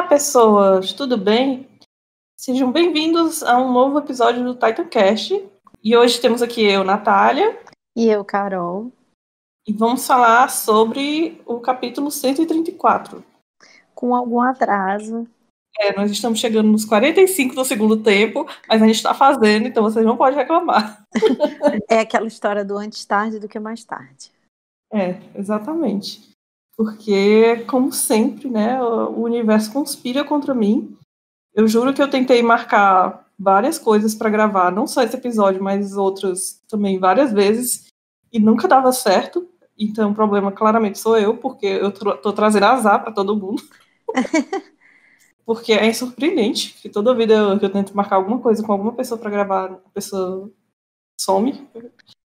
Olá, pessoas, tudo bem? Sejam bem-vindos a um novo episódio do TitanCast. E hoje temos aqui eu, Natália. E eu, Carol. E vamos falar sobre o capítulo 134. Com algum atraso. Nós estamos chegando nos 45 do segundo tempo, mas a gente está fazendo, então vocês não podem reclamar. É aquela história do antes tarde do que mais tarde. Exatamente. Porque, como sempre, né, o universo conspira contra mim. Eu juro que eu tentei marcar várias coisas para gravar, não só esse episódio, mas outros também várias vezes, e nunca dava certo. Então o problema claramente sou eu, porque eu tô trazendo azar para todo mundo. Porque é surpreendente que toda vida que eu tento marcar alguma coisa com alguma pessoa para gravar, a pessoa some.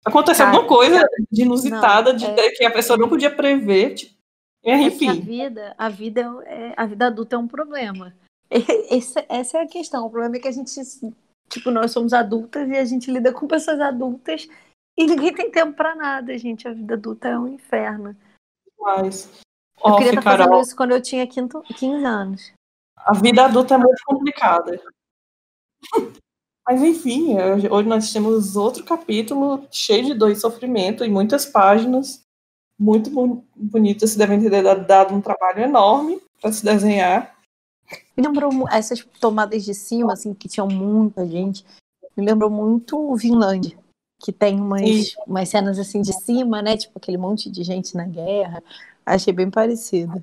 Acontece alguma coisa de inusitada, que a pessoa não podia prever. Tipo, enfim. Que a vida adulta é um problema. Essa é a questão. O problema é que a gente, nós somos adultas e a gente lida com pessoas adultas e ninguém tem tempo para nada, gente. A vida adulta é um inferno. Mas, eu queria estar fazendo isso quando eu tinha 15 anos. A vida adulta é muito complicada. Mas, enfim, hoje nós temos outro capítulo cheio de dor e sofrimento, e muitas páginas muito bonitas. Você devem ter dado um trabalho enorme para se desenhar. Me lembrou essas tomadas de cima, assim, que tinham muita gente. Me lembrou muito Vinland, que tem umas cenas assim de cima, né? Tipo aquele monte de gente na guerra. Achei bem parecido.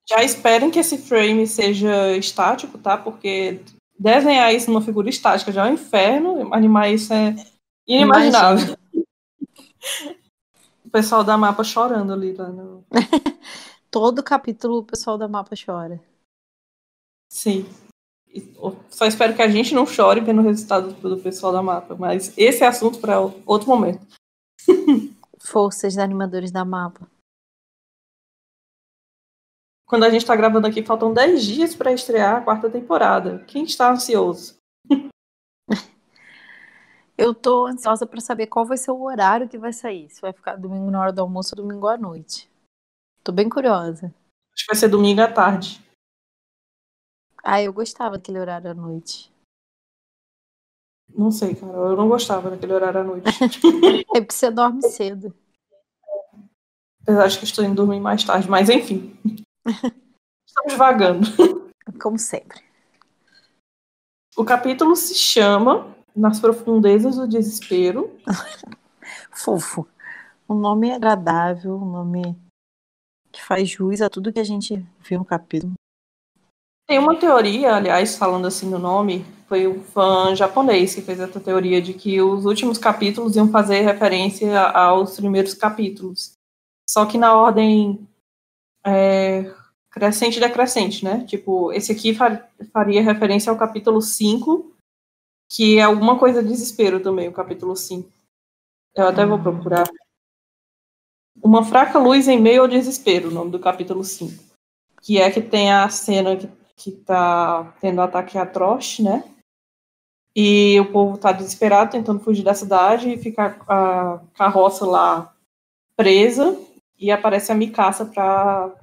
Já esperem que esse frame seja estático, tá? Porque desenhar isso numa figura estática já é um inferno, animar isso é inimaginável. O pessoal da Mapa chorando ali. Lá no... Todo capítulo o pessoal da Mapa chora. Sim. Só espero que a gente não chore vendo o resultado do pessoal da Mapa, mas esse é assunto para outro momento. Forças animadores da Mapa. Quando a gente está gravando aqui, faltam 10 dias para estrear a 4ª temporada. Quem está ansioso? Eu tô ansiosa para saber qual vai ser o horário que vai sair. Se vai ficar domingo na hora do almoço ou domingo à noite. Tô bem curiosa. Acho que vai ser domingo à tarde. Eu gostava daquele horário à noite. Não sei, cara. Eu não gostava daquele horário à noite. É porque você dorme cedo. Apesar de que estou indo dormir mais tarde, mas enfim. Estamos vagando. Como sempre. O capítulo se chama Nas Profundezas do Desespero. Fofo. Um nome agradável, um nome que faz jus a tudo que a gente viu no capítulo. Tem uma teoria, aliás, falando assim no nome, foi um fã japonês que fez essa teoria de que os últimos capítulos iam fazer referência aos primeiros capítulos. Só que na ordem crescente e decrescente, né? Tipo, esse aqui faria referência ao capítulo 5, que é alguma coisa de desespero também, o capítulo 5. Eu até vou procurar. Uma fraca luz em meio ao desespero, o nome do capítulo 5. Que é que tem a cena que tá tendo ataque atroz, né? E o povo tá desesperado, tentando fugir da cidade, e fica a carroça lá presa, e aparece a Mikasa pra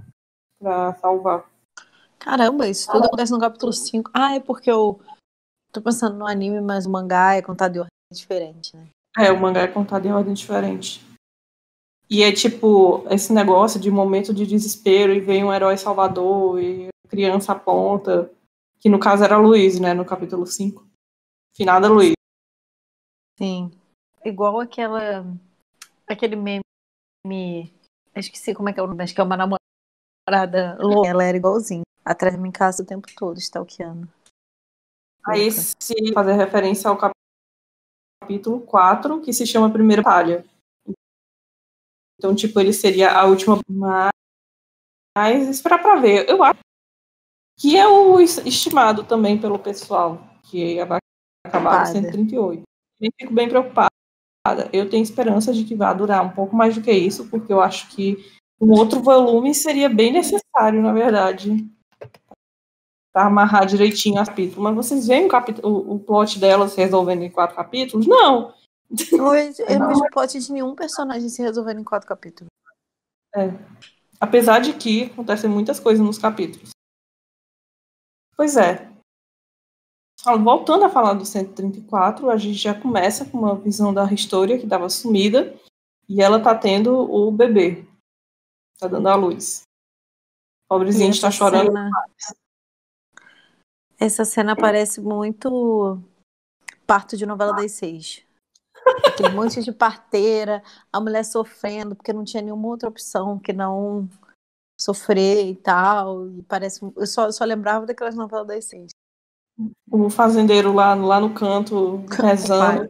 salvar. Caramba, isso tudo acontece no capítulo 5. É porque eu tô pensando no anime, mas o mangá é contado de ordem diferente, né? O mangá é contado em ordem diferente. E é tipo, esse negócio de momento de desespero, e vem um herói salvador, e a criança aponta, que no caso era Luiz, né, no capítulo 5. Finada Luiz. Sim. Igual aquele meme, esqueci como é que é o nome, acho que é uma namorada louca, ela era igualzinha. Atrás de mim em casa o tempo todo, stalkeando. Aí se fazer referência ao capítulo 4, que se chama Primeira Batalha. Então, tipo, ele seria a última, mas esperar pra ver. Eu acho que é o estimado também pelo pessoal, que vai acabar em 138. Eu fico bem preocupada. Eu tenho esperança de que vai durar um pouco mais do que isso, porque eu acho que um outro volume seria bem necessário, na verdade, para amarrar direitinho as capítulos. Mas vocês veem o plot dela se resolvendo em 4 capítulos? Não! Eu não vejo o plot de nenhum personagem se resolvendo em 4 capítulos. Apesar de que acontecem muitas coisas nos capítulos. Pois é. Voltando a falar do 134, a gente já começa com uma visão da Historia, que estava sumida, e ela tá tendo o bebê. Tá dando à luz. Pobrezinha está chorando. Essa cena parece muito parto de novela das 6. Aquele monte de parteira, a mulher sofrendo, porque não tinha nenhuma outra opção que não sofrer e tal. E parece, eu só lembrava daquelas novelas das 6. O fazendeiro lá no canto, rezando,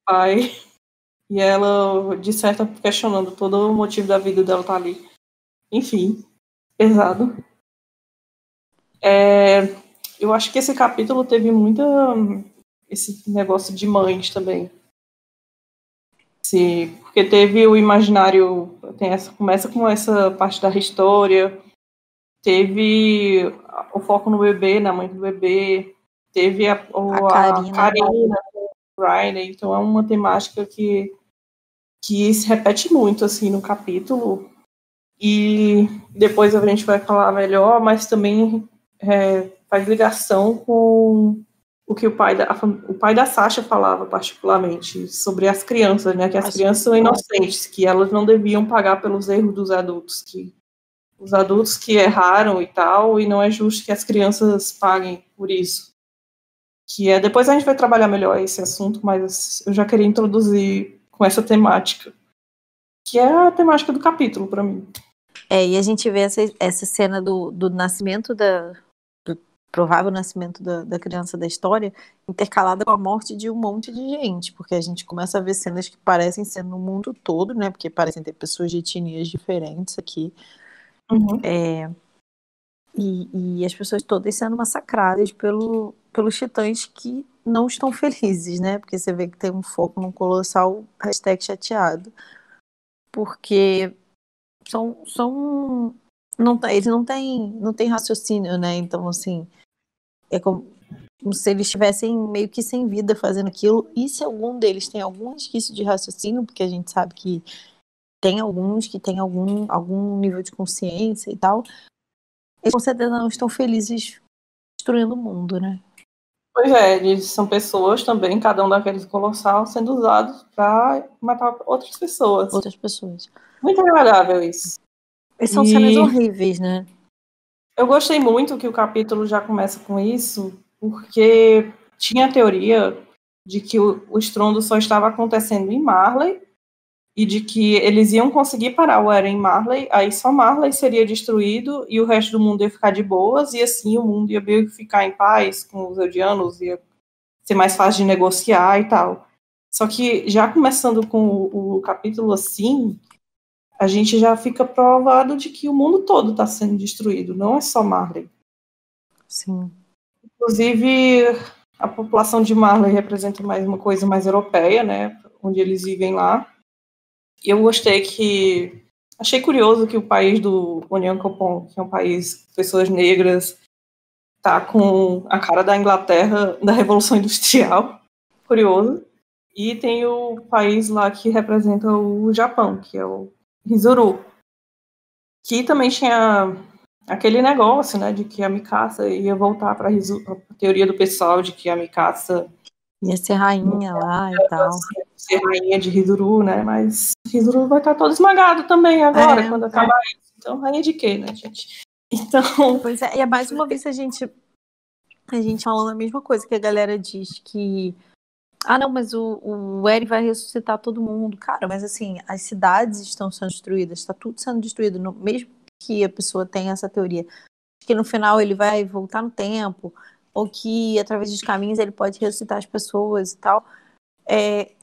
pai. E ela, de certa, questionando todo o motivo da vida dela estar ali. Enfim, pesado. Eu acho que esse capítulo teve muita... esse negócio de mães também. Sim, porque teve o imaginário... começa com essa parte da história. Teve o foco no bebê, na mãe do bebê. Teve a Karina, Riley. Então é uma temática que se repete muito assim no capítulo, e depois a gente vai falar melhor, mas também faz ligação com o que o pai da Sasha falava particularmente sobre as crianças, né, que as crianças são inocentes, que elas não deviam pagar pelos erros dos adultos, que os adultos que erraram e tal, e não é justo que as crianças paguem por isso. Depois a gente vai trabalhar melhor esse assunto, mas eu já queria introduzir com essa temática, que é a temática do capítulo para mim. E a gente vê essa cena do nascimento do provável nascimento da criança da história intercalada com a morte de um monte de gente, porque a gente começa a ver cenas que parecem ser no mundo todo, né, porque parecem ter pessoas de etnias diferentes aqui. Uhum. E as pessoas todas sendo massacradas pelos titãs que não estão felizes, né? Porque você vê que tem um foco no colossal #chateado. Porque eles não têm raciocínio, né? Então, assim, é como se eles estivessem meio que sem vida fazendo aquilo. E se algum deles tem algum resquício de raciocínio, porque a gente sabe que tem alguns que têm algum nível de consciência e tal, eles com certeza não estão felizes destruindo o mundo, né? Pois é, eles são pessoas também, cada um daqueles colossal sendo usados para matar outras pessoas. Muito agradável isso. E são cenas horríveis, né? Eu gostei muito que o capítulo já começa com isso, porque tinha a teoria de que o estrondo só estava acontecendo em Marley, e de que eles iam conseguir parar o Eren em Marley, aí só Marley seria destruído e o resto do mundo ia ficar de boas, e assim o mundo ia ficar em paz com os Eldianos, ia ser mais fácil de negociar e tal. Só que já começando com o capítulo assim, a gente já fica provado de que o mundo todo está sendo destruído, não é só Marley. Sim. Inclusive, a população de Marley representa mais uma coisa mais europeia, né, onde eles vivem lá. Eu achei curioso que o país do Onyankopon, que é um país de pessoas negras, tá com a cara da Inglaterra da Revolução Industrial. Curioso. E tem o país lá que representa o Japão, que é o Hizuru, que também tinha aquele negócio, né, de que a Mikasa ia voltar para a teoria do pessoal de que a Mikasa ia ser rainha lá e tal. Ser rainha de Hizuru, né? Mas Hizuru vai estar todo esmagado também agora, quando acabar isso. Então, rainha de quê, né, gente? Então... Pois é, e mais uma vez a gente falando a mesma coisa que a galera diz que não, mas o Eren vai ressuscitar todo mundo. Cara, mas assim, as cidades estão sendo destruídas, está tudo sendo destruído, mesmo que a pessoa tenha essa teoria que no final ele vai voltar no tempo, ou que através dos caminhos ele pode ressuscitar as pessoas e tal,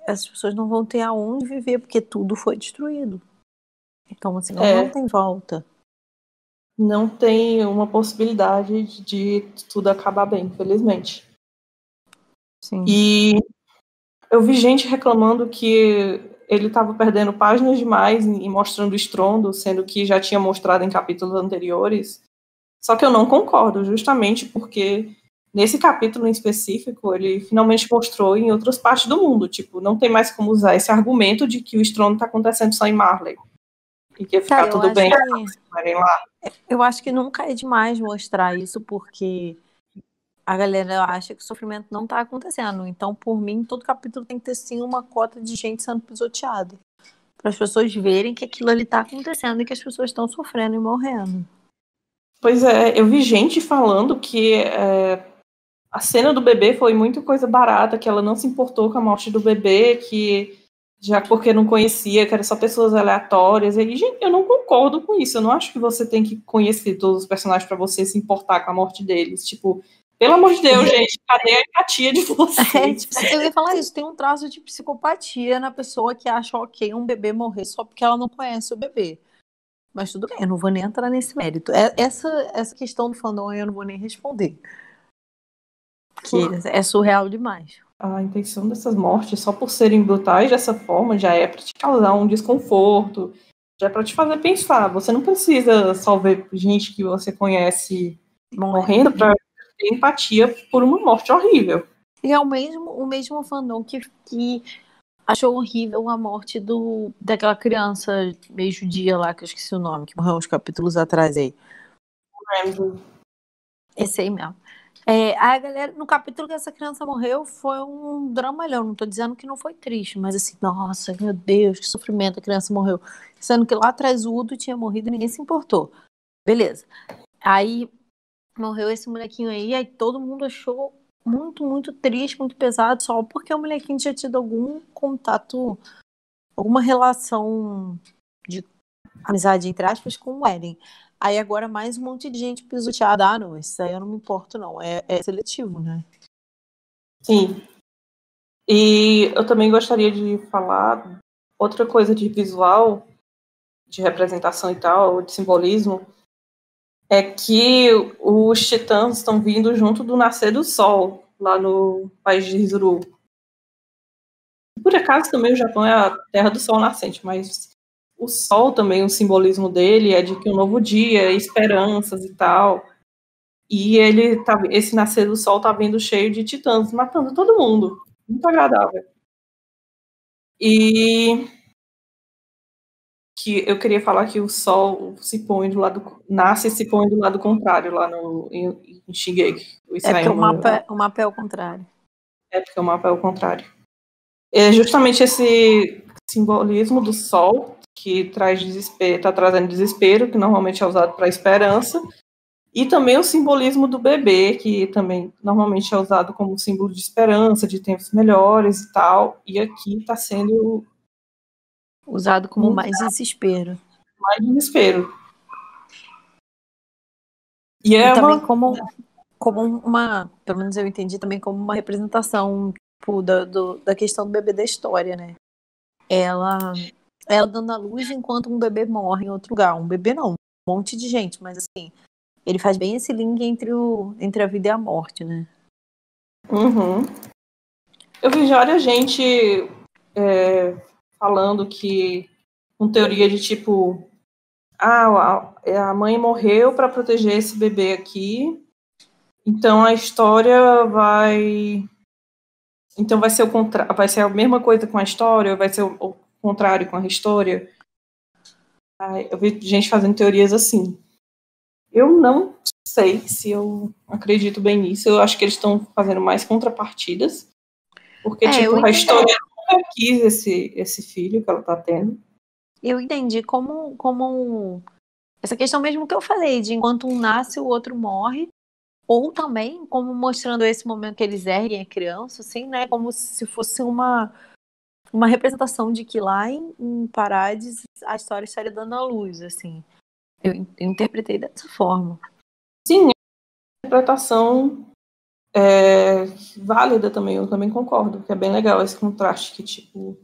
as pessoas não vão ter aonde viver, porque tudo foi destruído. Então, assim, não tem volta. Não tem uma possibilidade de tudo acabar bem, infelizmente. Sim. E eu vi gente reclamando que ele estava perdendo páginas demais e mostrando o estrondo, sendo que já tinha mostrado em capítulos anteriores. Só que eu não concordo, justamente porque nesse capítulo em específico, ele finalmente mostrou em outras partes do mundo. Tipo, não tem mais como usar esse argumento de que o estrondo está acontecendo só em Marley. E que ia ficar tudo bem. Eu acho que nunca é demais mostrar isso, porque a galera acha que o sofrimento não tá acontecendo. Então, por mim, todo capítulo tem que ter sim uma cota de gente sendo pisoteada. Para as pessoas verem que aquilo ali tá acontecendo e que as pessoas estão sofrendo e morrendo. Pois é, eu vi gente falando que a cena do bebê foi muito coisa barata, que ela não se importou com a morte do bebê, que já porque não conhecia, que eram só pessoas aleatórias. E, gente, eu não concordo com isso. Eu não acho que você tem que conhecer todos os personagens para você se importar com a morte deles. Tipo, pelo amor de Deus, gente, cadê a empatia de vocês? Eu ia falar isso, tem um traço de psicopatia na pessoa que acha ok um bebê morrer só porque ela não conhece o bebê. Mas tudo bem, eu não vou nem entrar nesse mérito. Essa questão do fandom eu não vou nem responder. Porque é surreal demais. A intenção dessas mortes, só por serem brutais dessa forma, já é para te causar um desconforto, já é para te fazer pensar. Você não precisa só ver gente que você conhece morrendo para ter empatia por uma morte horrível. E é o mesmo fandom que achou horrível a morte daquela criança meio judia lá, que eu esqueci o nome, que morreu uns capítulos atrás aí. Esse aí mesmo. A galera, no capítulo que essa criança morreu, foi um dramalhão. Não tô dizendo que não foi triste, mas assim, nossa, meu Deus, que sofrimento, a criança morreu. Sendo que lá atrás o Udo tinha morrido e ninguém se importou. Beleza. Aí morreu esse molequinho aí todo mundo achou muito, muito triste, muito pesado, só porque o molequinho tinha tido algum contato, alguma relação de amizade, entre aspas, com o Eren. Aí agora mais um monte de gente pisoteada. Ah, não, isso aí eu não me importo, não. É seletivo, né? Sim. E eu também gostaria de falar outra coisa de visual, de representação e tal, de simbolismo, é que os titãs estão vindo junto do nascer do sol, lá no país de Rizuru. Por acaso também o Japão é a terra do sol nascente, mas o sol também, o simbolismo dele é de que um novo dia, esperanças e tal. E esse nascer do sol tá vindo cheio de titãs, matando todo mundo. Muito agradável. E que eu queria falar que o sol se põe do lado, nasce e se põe do lado contrário lá em Shingeki. Porque o mapa é ao contrário. É porque o mapa é o contrário. É justamente esse simbolismo do sol que traz desespero, tá trazendo desespero, que normalmente é usado para esperança, e também o simbolismo do bebê, que também normalmente é usado como símbolo de esperança, de tempos melhores e tal, e aqui está sendo usado como mais desespero. Mais desespero. E também como uma, pelo menos eu entendi também como uma representação tipo, da questão do bebê da história, né? Ela dando a luz enquanto um bebê morre em outro lugar. Um bebê não, um monte de gente, mas assim, ele faz bem esse link entre a vida e a morte, né? Uhum. Eu vi várias gente falando que, com teoria de tipo, a mãe morreu para proteger esse bebê aqui, então a história vai. Então vai ser o contrário, vai ser a mesma coisa com a história, vai ser o contrário com a história. Eu vi gente fazendo teorias assim. Eu não sei se eu acredito bem nisso. Eu acho que eles estão fazendo mais contrapartidas. Porque, tipo, a história nunca quis esse filho que ela tá tendo. Eu entendi como essa questão mesmo que eu falei, de enquanto um nasce, o outro morre. Ou também, como mostrando esse momento que eles erguem a criança, assim, né? Como se fosse uma representação de que lá em Parades a história estaria dando à luz, assim. Eu interpretei dessa forma. Sim, a interpretação válida também, eu também concordo, que é bem legal esse contraste, que, tipo,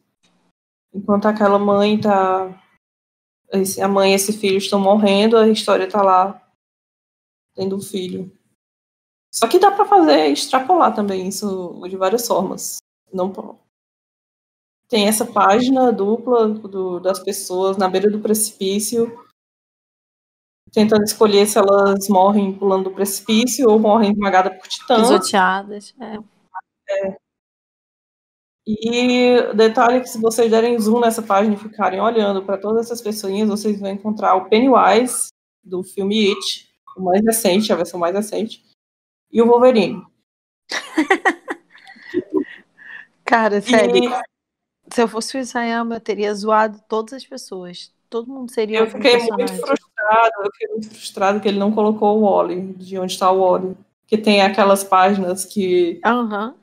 enquanto aquela mãe tá... a mãe e esse filho estão morrendo, a história tá lá tendo um filho. Só que dá pra extrapolar também isso de várias formas. Não tem essa página dupla das pessoas na beira do precipício, tentando escolher se elas morrem pulando do precipício ou morrem esmagadas por titãs. Pisoteadas, E detalhe que se vocês derem zoom nessa página e ficarem olhando para todas essas pessoinhas, vocês vão encontrar o Pennywise, do filme It, o mais recente, a versão mais recente, e o Wolverine. Cara, sério, E se eu fosse o Isayama, eu teria zoado todas as pessoas. Todo mundo seria eu algum fiquei muito personagem. frustrada que ele não colocou o Wally, de onde está o Wally. Que tem aquelas páginas que Aham,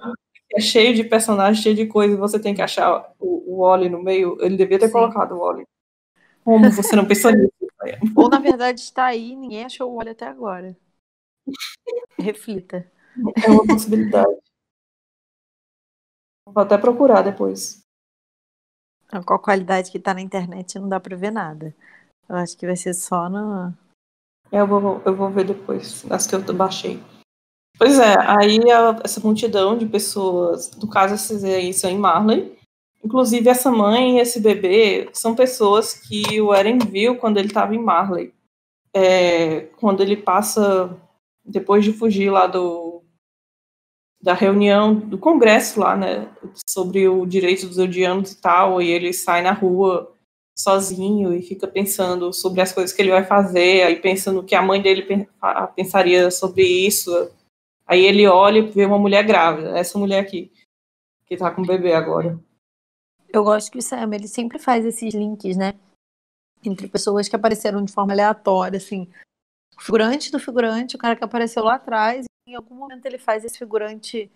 é cheio de personagens, cheio de coisa, e você tem que achar o Wally no meio. Ele devia ter sim. colocado o Wally. Como você não pensou nisso? Ou, na verdade, está aí, ninguém achou o olho até agora. Reflita. É uma possibilidade. Vou até procurar depois. Com a qualidade que tá na internet, não dá pra ver nada. Eu acho que vai ser só no... Eu vou ver depois, as que eu baixei. Pois é, aí essa multidão de pessoas, no caso esses aí são em Marley, inclusive essa mãe e esse bebê são pessoas que o Eren viu quando ele estava em Marley. Quando ele passa, depois de fugir lá da reunião do congresso lá, né, sobre o direito dos Eldianos e tal, e ele sai na rua sozinho e fica pensando sobre as coisas que ele vai fazer, aí pensando que a mãe dele pensaria sobre isso. Aí ele olha e vê uma mulher grávida, essa mulher aqui, que tá com o bebê agora. Eu gosto que o Sam, ele sempre faz esses links, né? Entre pessoas que apareceram de forma aleatória, assim. O figurante do figurante, o cara que apareceu lá atrás, e em algum momento ele faz esse figurante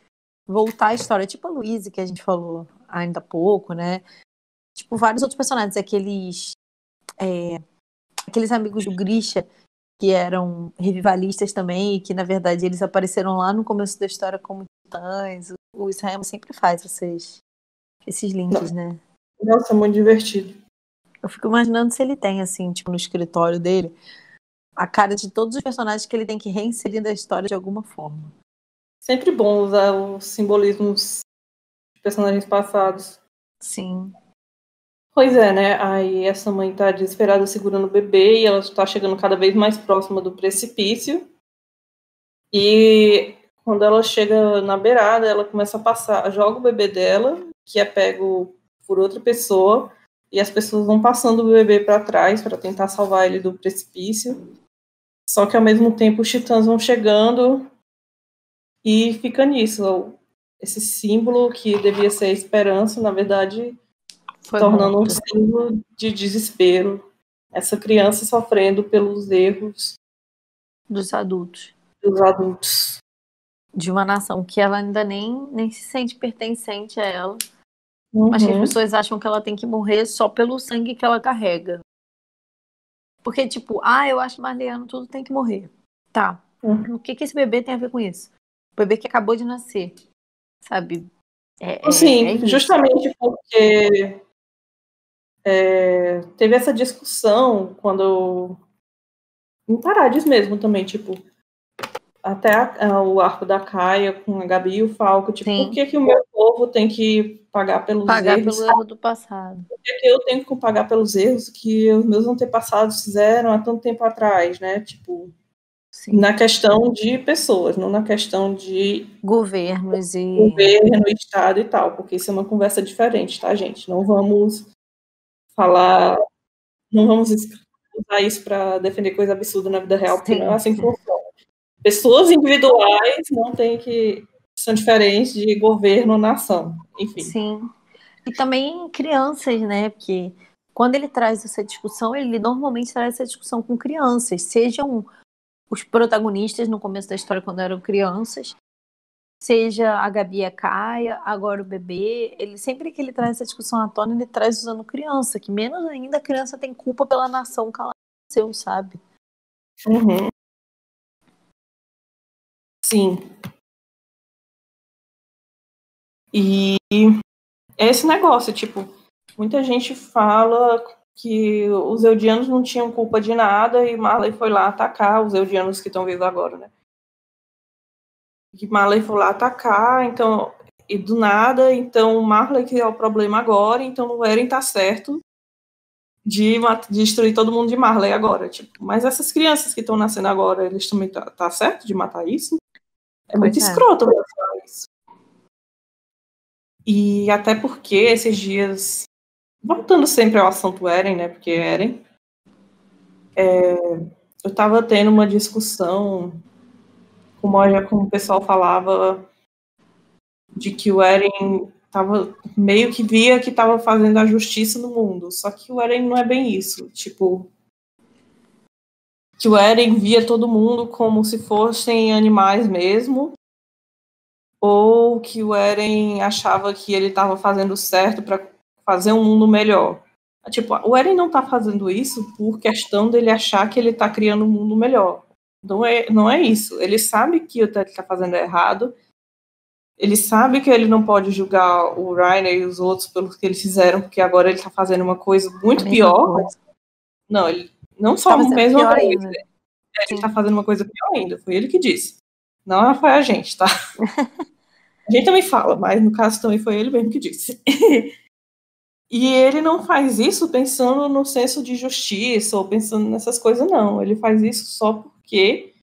voltar à história. Tipo a Louise, que a gente falou ainda há pouco, né? Tipo, vários outros personagens, aqueles amigos do Grisha, que eram revivalistas também, e que na verdade eles apareceram lá no começo da história como titãs. O Israel sempre faz esses links, né? Nossa, muito divertido. Eu fico imaginando se ele tem, assim, tipo, no escritório dele, a cara de todos os personagens que ele tem que reinserir na história de alguma forma. Sempre bom usar os simbolismos de personagens passados. Sim. Pois é, né? Aí essa mãe tá desesperada segurando o bebê e ela está chegando cada vez mais próxima do precipício. E quando ela chega na beirada, ela começa a passar, joga o bebê dela, que é pego por outra pessoa, e as pessoas vão passando o bebê para trás para tentar salvar ele do precipício. Só que ao mesmo tempo os titãs vão chegando e fica nisso. Esse símbolo que devia ser a esperança, na verdade, se Foi tornando um morto. símbolo de desespero. Essa criança sofrendo pelos erros Dos adultos. dos adultos. De uma nação que ela ainda nem se sente pertencente a ela. Mas que as Uhum. pessoas acham que ela tem que morrer só pelo sangue que ela carrega. Porque, tipo, eu acho que Marleano tudo tem que morrer. Tá. Uhum. O que esse bebê tem a ver com isso? O bebê que acabou de nascer. Sabe? É Sim, isso. justamente porque teve essa discussão quando em Parades mesmo também, tipo, até o arco da Caia com a Gabi e o Falco, tipo, por Sim. que que o meu povo tem que pagar pelos Pagar erros? pelo erro do passado. Por que que eu tenho que pagar pelos erros que os meus antepassados fizeram há tanto tempo atrás, né? Tipo, Sim. na questão de pessoas, não na questão de Governos e... governo, Estado e tal, porque isso é uma conversa diferente, tá, gente? Não vamos falar, não vamos usar isso para defender coisa absurda na vida real, porque não é Sim. assim que funciona. Pessoas individuais não têm que são diferentes de governo ou nação, enfim. Sim. E também crianças, né? Porque quando ele traz essa discussão, ele normalmente traz essa discussão com crianças, sejam os protagonistas no começo da história quando eram crianças, seja a Gabi e a Caia, agora o bebê. Ele sempre que ele traz essa discussão à tona, ele traz usando criança, que menos ainda a criança tem culpa pela nação que ela nasceu, sabe? Uhum. Sim. E é esse negócio, tipo, muita gente fala que os Eldianos não tinham culpa de nada e Marley foi lá atacar os Eldianos que estão vivos agora, né? Que Marley foi lá atacar, então, e do nada, então Marley que é o problema agora, então o Eren tá certo de destruir todo mundo de Marley agora, tipo, mas essas crianças que estão nascendo agora, eles também tá certo de matar isso? É muito Pois é. escroto falar isso. E até porque esses dias, voltando sempre ao assunto Eren, né, porque Eren, eu tava tendo uma discussão, como o pessoal falava, de que o Eren tava, meio que via que estava fazendo a justiça no mundo. Só que o Eren não é bem isso. Tipo, que o Eren via todo mundo como se fossem animais mesmo, ou que o Eren achava que ele estava fazendo certo para fazer um mundo melhor. Tipo, o Eren não está fazendo isso por questão dele achar que ele está criando um mundo melhor. Não é isso. Ele sabe que o que ele está fazendo é errado. Ele sabe que ele não pode julgar o Reiner e os outros pelo que eles fizeram, porque agora ele está fazendo uma coisa muito pior. Coisa. Não, ele não só a mesma pior coisa. ainda. Ele está fazendo uma coisa pior ainda. Foi ele que disse. Não foi a gente, tá? A gente também fala, mas no caso também foi ele mesmo que disse. E ele não faz isso pensando no senso de justiça ou pensando nessas coisas, não. Ele faz isso só porque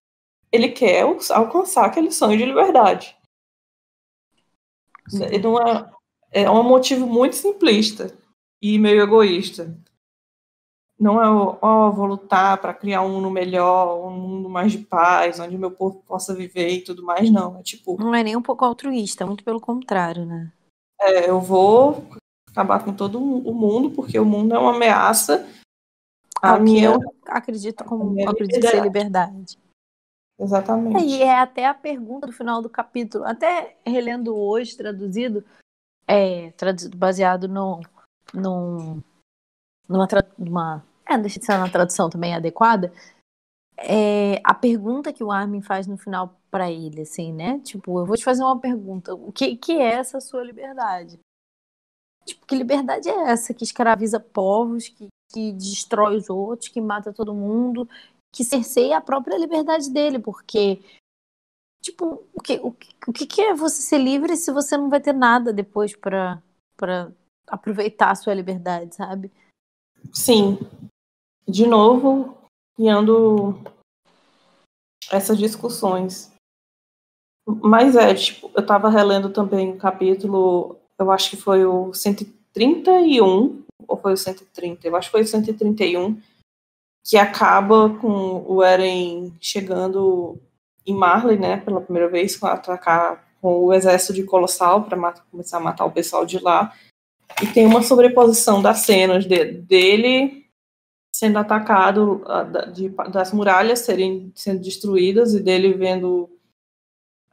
ele quer alcançar aquele sonho de liberdade. É um motivo muito simplista e meio egoísta. Não é vou lutar para criar um mundo melhor, um mundo mais de paz, onde meu povo possa viver e tudo mais, não. É tipo... Não é nem um pouco altruísta, muito pelo contrário, né? eu vou acabar com todo o mundo, porque o mundo é uma ameaça à minha... eu acredito ser liberdade. Exatamente. E é até a pergunta do final do capítulo, até relendo hoje, traduzido baseado numa deixa de ser uma tradução também adequada, a pergunta que o Armin faz no final para ele, assim, né? Tipo, eu vou te fazer uma pergunta, o que é essa sua liberdade? Tipo, que liberdade é essa que escraviza povos, que destrói os outros, que mata todo mundo, que cerceia a própria liberdade dele, porque, tipo, o que é você ser livre se você não vai ter nada depois para aproveitar a sua liberdade, sabe? Sim. De novo, criando essas discussões. Mas tipo, eu estava relendo também o capítulo, eu acho que foi o 131, ou foi o 130? Eu acho que foi o 131, que acaba com o Eren chegando em Marley, né, pela primeira vez, com atacar com o exército de Colossal para começar a matar o pessoal de lá. E tem uma sobreposição das cenas dele sendo atacado, das muralhas sendo destruídas e dele vendo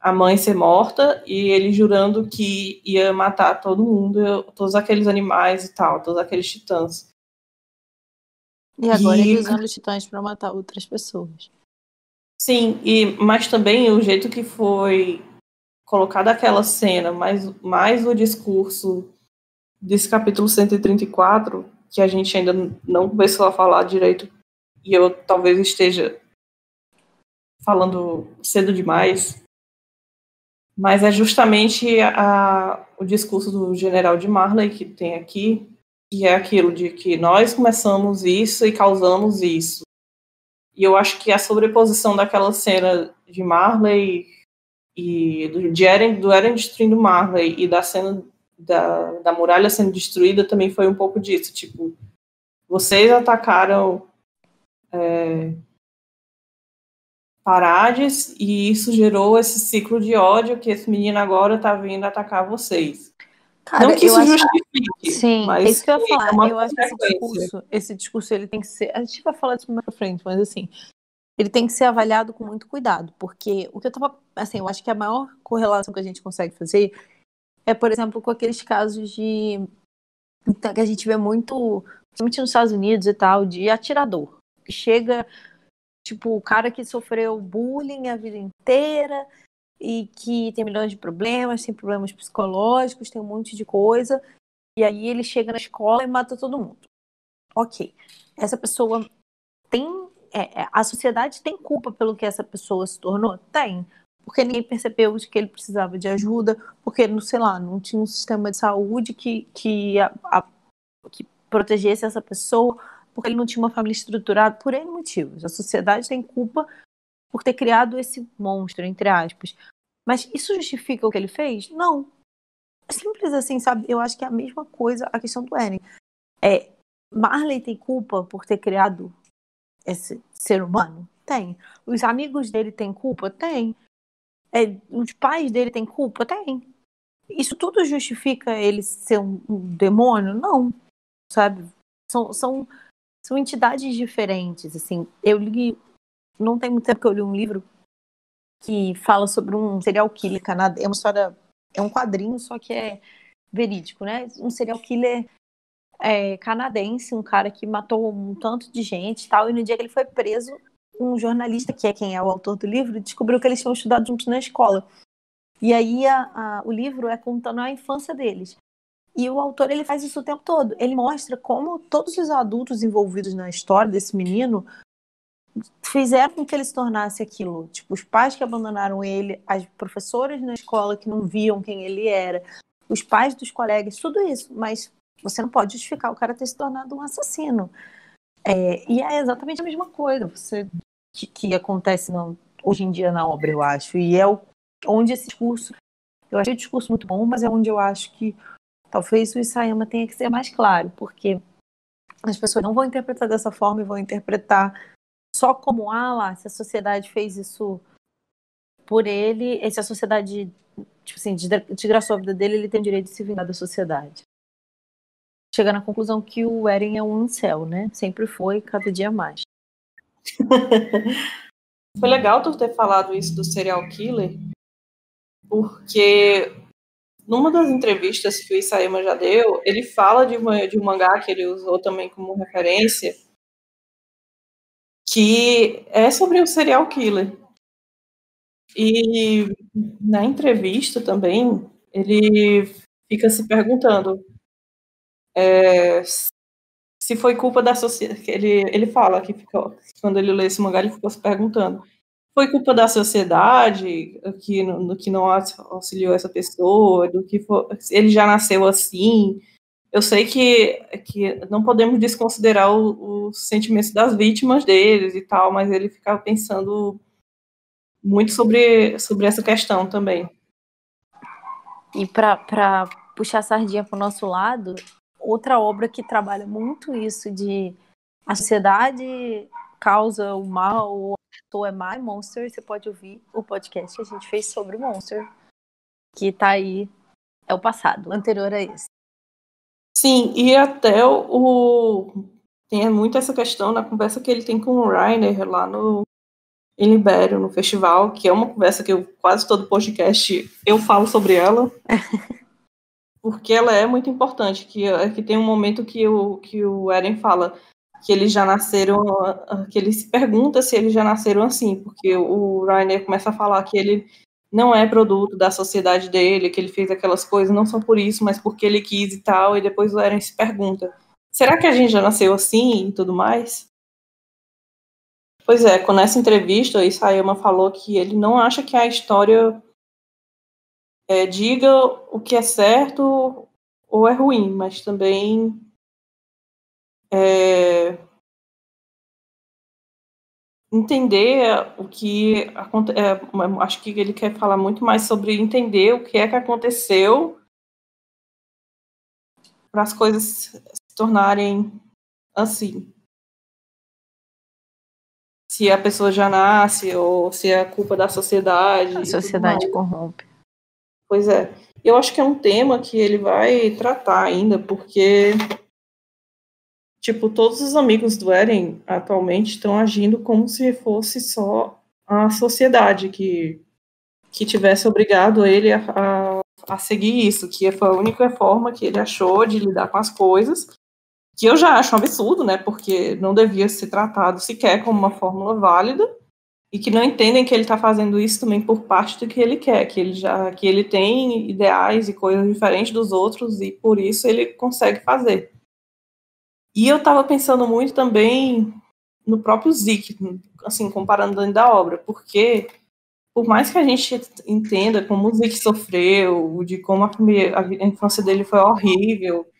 a mãe ser morta e ele jurando que ia matar todo mundo, todos aqueles animais e tal, todos aqueles titãs. E agora ele usando os titãs para matar outras pessoas. Sim, mas também o jeito que foi colocada aquela cena, mais o discurso desse capítulo 134, que a gente ainda não começou a falar direito, e eu talvez esteja falando cedo demais, mas é justamente o discurso do general de Marley que tem aqui, que é aquilo de que nós começamos isso e causamos isso. E eu acho que a sobreposição daquela cena de Marley e do Eren destruindo Marley e da cena da muralha sendo destruída também foi um pouco disso. Tipo, vocês atacaram Parades e isso gerou esse ciclo de ódio que esse menino agora tá vindo atacar vocês. Cara, não que isso justifique, sim, mas é isso que eu ia falar. Eu acho que esse discurso ele tem que ser. A gente vai falar disso mais pra frente, mas assim, ele tem que ser avaliado com muito cuidado, porque o que eu tava. Assim, eu acho que a maior correlação que a gente consegue fazer é, por exemplo, com aqueles casos que a gente vê muito, principalmente nos Estados Unidos e tal, de atirador. Que chega, tipo, o cara que sofreu bullying a vida inteira e que tem milhões de problemas, tem problemas psicológicos, tem um monte de coisa, e aí ele chega na escola e mata todo mundo. Ok, essa pessoa tem... a sociedade tem culpa pelo que essa pessoa se tornou? Tem. Porque ninguém percebeu de que ele precisava de ajuda, porque, sei lá, não tinha um sistema de saúde que protegesse essa pessoa, porque ele não tinha uma família estruturada, por N motivos. A sociedade tem culpa por ter criado esse monstro, entre aspas. Mas isso justifica o que ele fez? Não. É simples assim, sabe? Eu acho que é a mesma coisa a questão do Eren. Marley tem culpa por ter criado esse ser humano? Tem. Os amigos dele têm culpa? Tem. Os pais dele têm culpa? Tem. Isso tudo justifica ele ser um demônio? Não, sabe? São entidades diferentes, assim. Eu li, não tem muito tempo que eu li um livro que fala sobre um serial killer canadense. É uma história, é um quadrinho, só que é verídico, né? Um serial killer canadense, um cara que matou um tanto de gente e tal, e no dia que ele foi preso, um jornalista, que é quem é o autor do livro, descobriu que eles tinham estudado juntos na escola. E aí o livro é contando a infância deles. E o autor, ele faz isso o tempo todo. Ele mostra como todos os adultos envolvidos na história desse menino fizeram com que ele se tornasse aquilo. Tipo, os pais que abandonaram ele, as professoras na escola que não viam quem ele era, os pais dos colegas, tudo isso. Mas você não pode justificar o cara ter se tornado um assassino. E é exatamente a mesma coisa que acontece hoje em dia na obra, eu acho. E onde esse discurso... Eu achei o discurso muito bom, mas é onde eu acho que talvez o Isayama tenha que ser mais claro, porque as pessoas não vão interpretar dessa forma e vão interpretar só como, lá, se a sociedade fez isso por ele, se a sociedade, tipo assim, desgraçou a vida dele, ele tem o direito de se vingar da sociedade. Chega na conclusão que o Eren é um incel, né? Sempre foi, cada dia mais. Foi legal tu ter falado isso do serial killer, porque numa das entrevistas que o Isayama já deu, ele fala de um mangá que ele usou também como referência, que é sobre um serial killer. E na entrevista também, ele fica se perguntando se foi culpa da sociedade. Ele fala que quando ele lê esse mangá, ele ficou se perguntando: foi culpa da sociedade que não auxiliou essa pessoa, ele já nasceu assim? Eu sei que não podemos desconsiderar os sentimentos das vítimas deles e tal, mas ele ficava pensando muito sobre essa questão também. E para puxar a sardinha para o nosso lado, outra obra que trabalha muito isso de a sociedade causa o mal, ou a pessoa é má, é Monster. Você pode ouvir o podcast que a gente fez sobre o Monster, que tá aí, é o passado, anterior a esse. Sim, e até tem muito essa questão na conversa que ele tem com o Reiner lá em Libério, no festival, que é uma conversa que quase todo podcast eu falo sobre ela, porque ela é muito importante, que tem um momento que o Eren fala que eles já nasceram, que ele se pergunta se eles já nasceram assim, porque o Reiner começa a falar que ele não é produto da sociedade dele, que ele fez aquelas coisas não só por isso, mas porque ele quis e tal, e depois o Eren se pergunta, será que a gente já nasceu assim e tudo mais? Pois é, com essa entrevista, o Isayama falou que ele não acha que a história diga o que é certo ou é ruim, mas também entender o que aconteceu. Acho que ele quer falar muito mais sobre entender o que é que aconteceu para as coisas se tornarem assim. Se a pessoa já nasce ou se é culpa da sociedade. A sociedade corrompe. Pois é. Eu acho que é um tema que ele vai tratar ainda, porque tipo, todos os amigos do Eren atualmente estão agindo como se fosse só a sociedade que tivesse obrigado ele a seguir isso, que foi a única forma que ele achou de lidar com as coisas, que eu já acho um absurdo, né, porque não devia ser tratado sequer como uma fórmula válida, e que não entendem que ele está fazendo isso também por parte do que ele quer, que ele tem ideais e coisas diferentes dos outros, e por isso ele consegue fazer. E eu estava pensando muito também no próprio Zeke, assim, comparando dentro da obra, porque por mais que a gente entenda como o Zeke sofreu, de como a infância dele foi horrível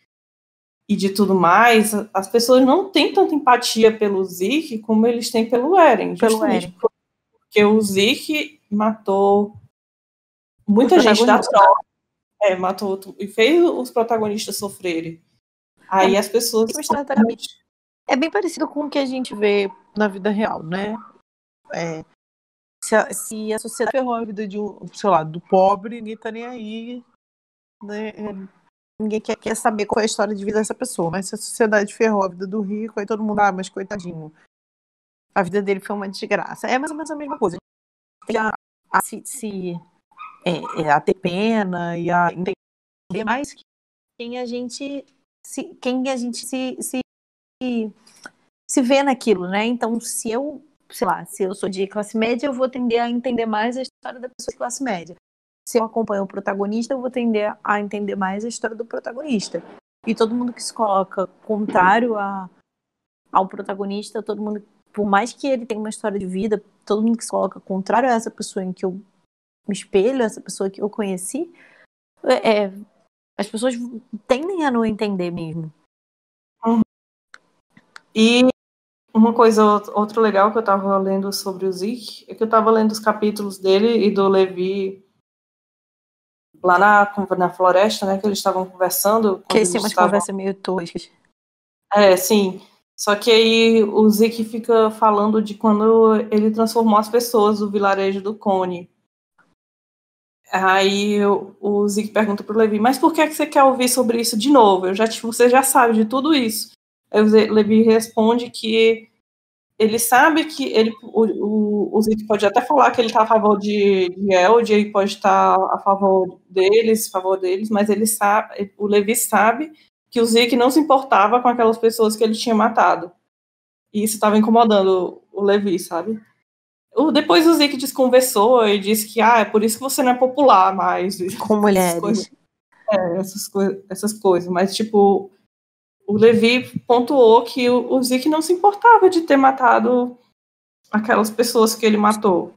e de tudo mais, as pessoas não têm tanta empatia pelo Zeke como eles têm pelo Eren, justamente porque o Zeke matou muita gente da tropa, matou e fez os protagonistas sofrerem. Aí as pessoas... É bem parecido com o que a gente vê na vida real, né? Se a sociedade ferrou a vida do pobre, ninguém tá nem aí. né? Ninguém quer saber qual é a história de vida dessa pessoa, mas se a sociedade ferrou a vida do rico, aí todo mundo, mas coitadinho, a vida dele foi uma desgraça. É mais ou menos a mesma coisa. A ter pena e a entender mais quem a gente se vê naquilo, né? Então, se eu sou de classe média, eu vou tender a entender mais a história da pessoa de classe média. Se eu acompanho o protagonista, eu vou tender a entender mais a história do protagonista. E todo mundo que se coloca contrário ao protagonista, todo mundo, por mais que ele tenha uma história de vida, todo mundo que se coloca contrário a essa pessoa em que eu me espelho, essa pessoa que eu conheci, as pessoas tendem a não entender mesmo. E uma coisa, outro legal que eu estava lendo sobre o Zeke, é que eu estava lendo os capítulos dele e do Levi lá na floresta, né, que eles estavam conversando. Que sim, umas conversas meio toscas. Sim. Só que aí o Zeke fica falando de quando ele transformou as pessoas do vilarejo do Cone. Aí o Zeke pergunta pro Levi, mas por que você quer ouvir sobre isso de novo? Você já sabe de tudo isso. Aí o Levi responde que ele sabe que o Zeke pode até falar que ele está a favor de Eld, ele pode estar a favor deles, mas o Levi sabe que o Zeke não se importava com aquelas pessoas que ele tinha matado. E isso estava incomodando o Levi, sabe? Depois o Zeke desconversou e disse que é por isso que você não é popular mais. Com mulheres. Essas coisas. Mas, tipo, o Levi pontuou que o Zeke não se importava de ter matado aquelas pessoas que ele matou.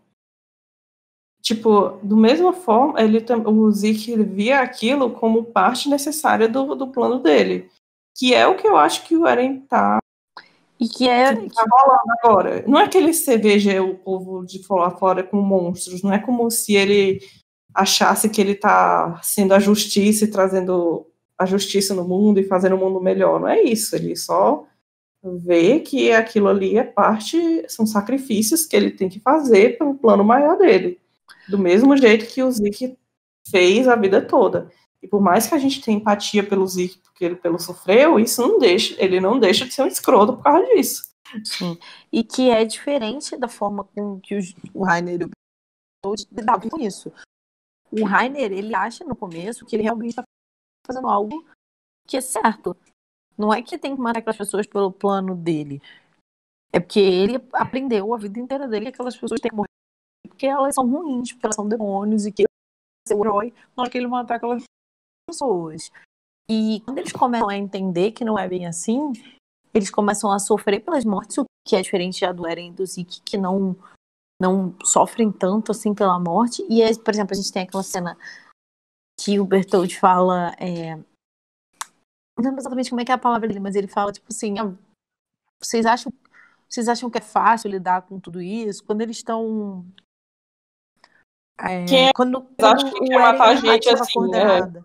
Tipo, do mesma forma, o Zeke via aquilo como parte necessária do plano dele. Que é o que eu acho que o Eren tá rolando agora. Não é que ele se veja o povo de fora como monstros, não é como se ele achasse que ele tá sendo a justiça e trazendo a justiça no mundo e fazendo o mundo melhor. Não é isso, ele só vê que aquilo ali são sacrifícios que ele tem que fazer pelo plano maior dele. Do mesmo jeito que o Zeke fez a vida toda. E por mais que a gente tenha empatia pelo Zeke, porque ele sofreu, ele não deixa de ser um escroto por causa disso. Sim. E que é diferente da forma com que o Reiner lidava com isso. O Reiner, ele acha no começo que ele realmente está fazendo algo que é certo. Não é que tem que matar aquelas pessoas pelo plano dele. É porque ele aprendeu a vida inteira dele que aquelas pessoas têm que morrer porque elas são ruins, porque elas são demônios e que ele vai ser o herói na hora que ele matar aquelas pessoas. E quando eles começam a entender que não é bem assim, eles começam a sofrer pelas mortes, o que é diferente já do Eren e do Zeke, que não sofrem tanto assim pela morte. E, por exemplo, a gente tem aquela cena que o Bertold fala, não lembro exatamente como é que é a palavra dele, mas ele fala, tipo assim, vocês acham que é fácil lidar com tudo isso? Quando eles estão... quando o Eren ativa a coordenada.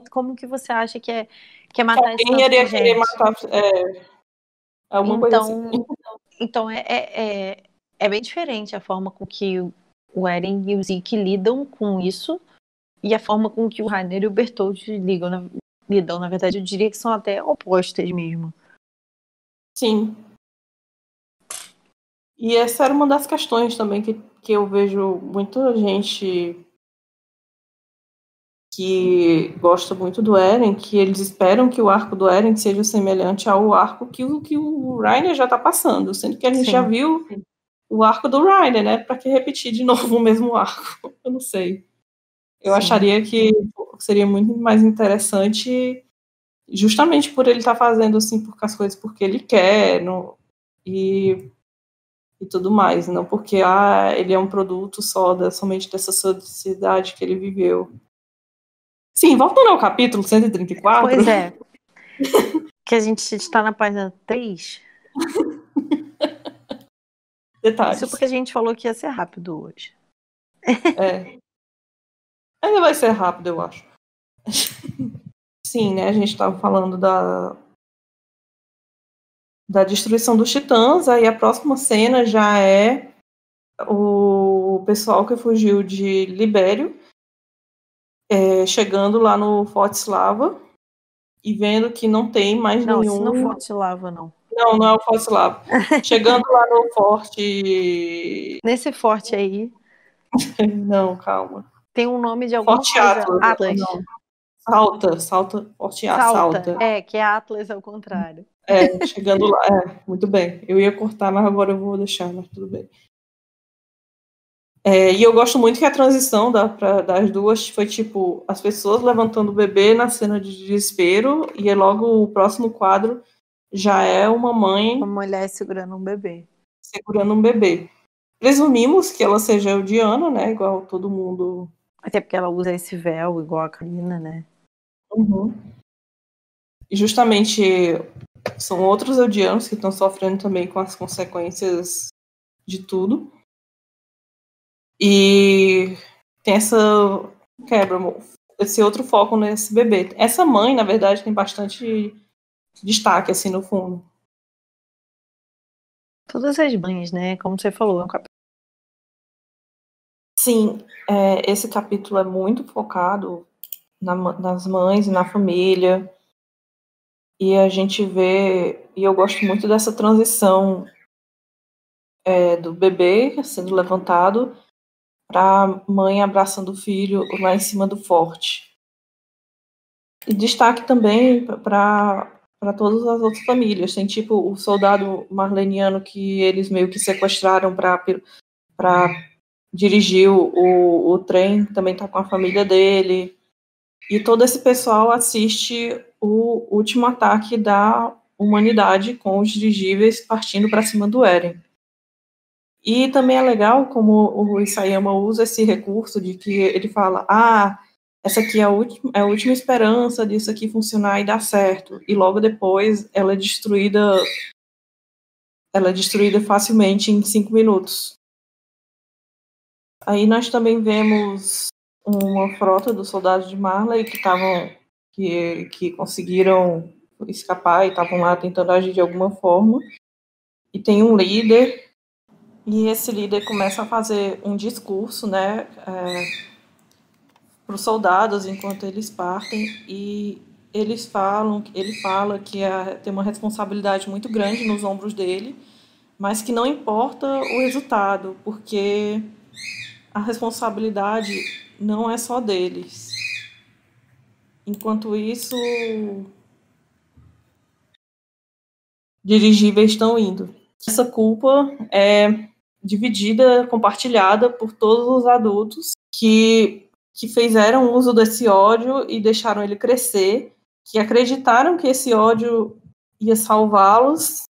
Como que você acha que é matar esse tanto de gente? Matar, alguma coisa assim. Então é bem diferente a forma com que o Eren e o Zeke lidam com isso e a forma com que o Reiner e o Bertold lidam. Na verdade, eu diria que são até opostas mesmo. Sim. E essa era uma das questões também que eu vejo muita gente que gosta muito do Eren, que eles esperam que o arco do Eren seja semelhante ao arco que o Reiner já está passando, sendo que a gente já viu o arco do Reiner, né? Para que repetir de novo o mesmo arco? Eu não sei. Eu acharia que seria muito mais interessante justamente por ele estar fazendo assim as coisas porque ele quer e tudo mais, não porque ele é um produto somente dessa sociedade que ele viveu. Sim, voltando ao capítulo 134. Pois é. Que a gente está na página 3. Detalhes. Isso porque a gente falou que ia ser rápido hoje. Ainda vai ser rápido, eu acho. Sim, né? A gente estava falando da destruição dos titãs, aí a próxima cena já é o pessoal que fugiu de Libério chegando lá no Forte Slava e vendo que não tem mais Não, nenhum... isso não Forte Lava, não. Não, não é o Forte Slava. Chegando lá no Forte... Nesse forte aí, Não, calma. tem um nome de alguma Forte coisa. Atlas. Atlas. Não. Salta, Forte Salta. Salta. Que é Atlas ao contrário. Chegando lá. Muito bem. Eu ia cortar, mas agora eu vou deixar, mas tudo bem. E eu gosto muito que a transição das duas foi tipo as pessoas levantando o bebê na cena de desespero, e logo o próximo quadro já é uma mãe Uma mulher segurando um bebê. segurando um bebê. Presumimos que ela seja eudiana, né? Igual todo mundo. Até porque ela usa esse véu igual a Karina, né? Uhum. E justamente são outros eudianos que estão sofrendo também com as consequências de tudo. E tem essa quebra, esse outro foco nesse bebê. Essa mãe, na verdade, tem bastante destaque, assim, no fundo. Todas as mães, né? Como você falou, é um capítulo. Sim, esse capítulo é muito focado nas mães e na família. E a gente vê, e eu gosto muito dessa transição do bebê sendo levantado para a mãe abraçando o filho lá em cima do forte. E destaque também para todas as outras famílias. Tem tipo o soldado marleniano que eles meio que sequestraram para dirigir o trem, também está com a família dele. E todo esse pessoal assiste o último ataque da humanidade com os dirigíveis partindo para cima do Eren. E também é legal como o Isayama usa esse recurso de que ele fala: essa aqui é a última esperança disso aqui funcionar e dar certo. E logo depois ela é destruída facilmente em 5 minutos. Aí nós também vemos uma frota dos soldados de Marley que conseguiram escapar e estavam lá tentando agir de alguma forma. E tem um líder, e esse líder começa a fazer um discurso, né, para os soldados enquanto eles partem, e ele fala que tem uma responsabilidade muito grande nos ombros dele, mas que não importa o resultado, porque a responsabilidade não é só deles. Enquanto isso, dirigíveis estão indo. Essa culpa é dividida, compartilhada por todos os adultos que fizeram uso desse ódio e deixaram ele crescer, que acreditaram que esse ódio ia salvá-los,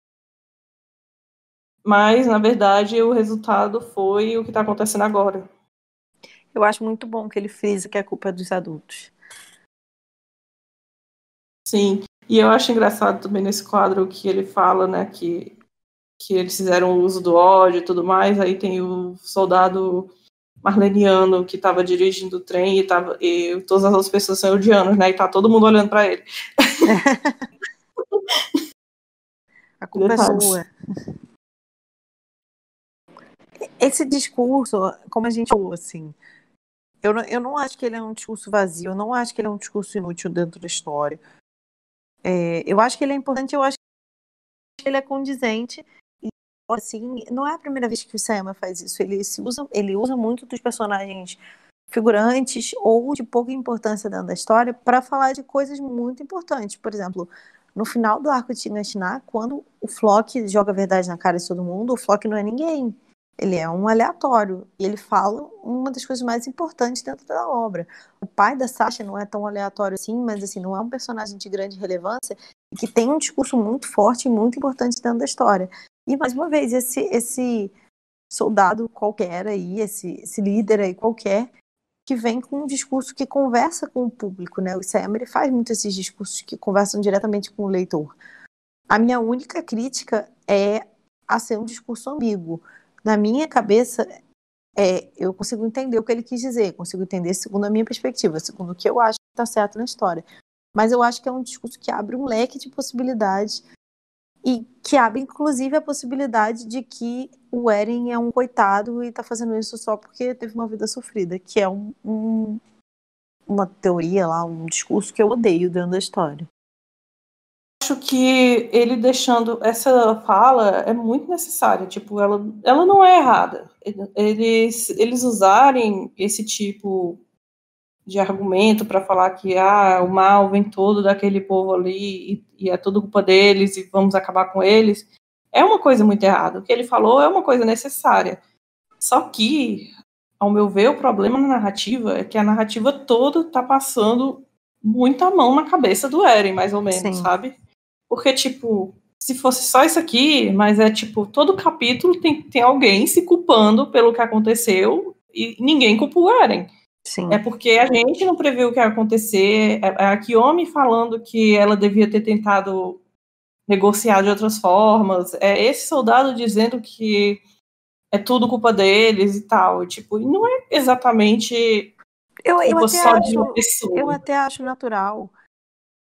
mas, na verdade, o resultado foi o que está acontecendo agora. Eu acho muito bom que ele frisa que a culpa é dos adultos. Sim, e eu acho engraçado também nesse quadro que ele fala, né, que eles fizeram uso do ódio e tudo mais, aí tem o soldado marleniano que estava dirigindo o trem e todas as outras pessoas são odianas, né, e tá todo mundo olhando para ele. A culpa Detalhes. é sua. Esse discurso, como a gente falou, assim, eu não acho que ele é um discurso vazio, eu não acho que ele é um discurso inútil dentro da história. Eu acho que ele é importante, eu acho que ele é condizente. E, assim, não é a primeira vez que o Isayama faz isso. Ele usa muito dos personagens figurantes ou de pouca importância dentro da história para falar de coisas muito importantes. Por exemplo, no final do arco de Shiganshina, quando o Flock joga a verdade na cara de todo mundo, o Flock não é ninguém. Ele é um aleatório. E ele fala uma das coisas mais importantes dentro da obra. O pai da Sasha não é tão aleatório assim, mas assim, não é um personagem de grande relevância e que tem um discurso muito forte e muito importante dentro da história. E, mais uma vez, esse soldado qualquer aí, esse líder aí qualquer, que vem com um discurso que conversa com o público, né? O Isayama, ele faz muito esses discursos que conversam diretamente com o leitor. A minha única crítica é a ser um discurso ambíguo. Na minha cabeça, eu consigo entender o que ele quis dizer, consigo entender segundo a minha perspectiva, segundo o que eu acho que está certo na história. Mas eu acho que é um discurso que abre um leque de possibilidades e que abre, inclusive, a possibilidade de que o Eren é um coitado e está fazendo isso só porque teve uma vida sofrida, que é uma teoria lá, um discurso que eu odeio dentro da história. Acho que ele deixando essa fala é muito necessária, tipo, ela não é errada. Eles usarem esse tipo de argumento para falar que o mal vem todo daquele povo ali e é tudo culpa deles e vamos acabar com eles, é uma coisa muito errada. O que ele falou é uma coisa necessária. Só que, ao meu ver, o problema na narrativa é que a narrativa toda tá passando muita mão na cabeça do Eren, mais ou menos, Sim. sabe? Porque, tipo, se fosse só isso aqui, mas é tipo, todo capítulo tem alguém se culpando pelo que aconteceu e ninguém culpa o Eren. Sim. É porque a gente não previu o que ia acontecer, é a Kiyomi falando que ela devia ter tentado negociar de outras formas, é esse soldado dizendo que é tudo culpa deles e tal, tipo, e não é exatamente culpa só de uma pessoa. Eu até acho natural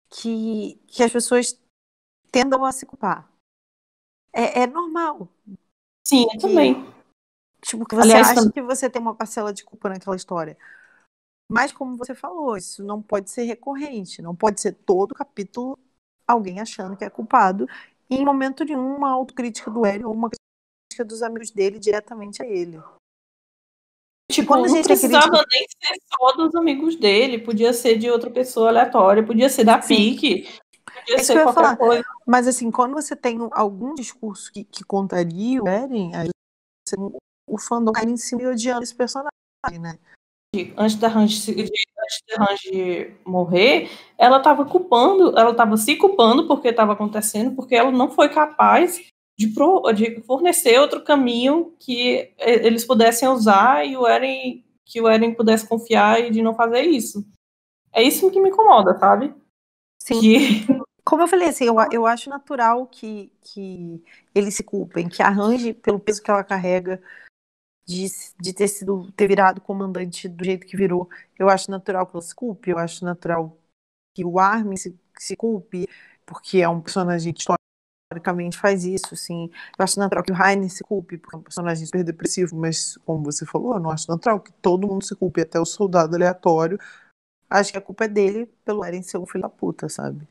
que as pessoas tendam a se culpar. É normal. Sim, eu também. Tipo, que você Aliás, acha que você tem uma parcela de culpa naquela história. Mas, como você falou, isso não pode ser recorrente. Não pode ser todo capítulo alguém achando que é culpado. E, em momento nenhum, uma autocrítica do Eren ou uma crítica dos amigos dele diretamente a ele. Tipo, não precisava nem ser só dos amigos dele, podia ser de outra pessoa aleatória, podia ser da Pique, podia ser qualquer coisa. Mas, assim, quando você tem algum discurso que contraria o Eren, aí o fandom cai em cima e odiando esse personagem, né? Antes da Range morrer, ela estava se culpando porque estava acontecendo, porque ela não foi capaz de fornecer outro caminho que eles pudessem usar e que o Eren pudesse confiar e de não fazer isso. É isso que me incomoda, sabe? Sim. Como eu falei, assim, eu acho natural que eles se culpem, que a Range, pelo peso que ela carrega, de ter virado comandante do jeito que virou, eu acho natural que ela se culpe, eu acho natural que o Armin se culpe, porque é um personagem que historicamente faz isso, assim. Eu acho natural que o Rainer se culpe, porque é um personagem super depressivo, mas, como você falou, eu não acho natural que todo mundo se culpe, até o soldado aleatório. Acho que a culpa é dele pelo Eren ser um filho da puta, sabe?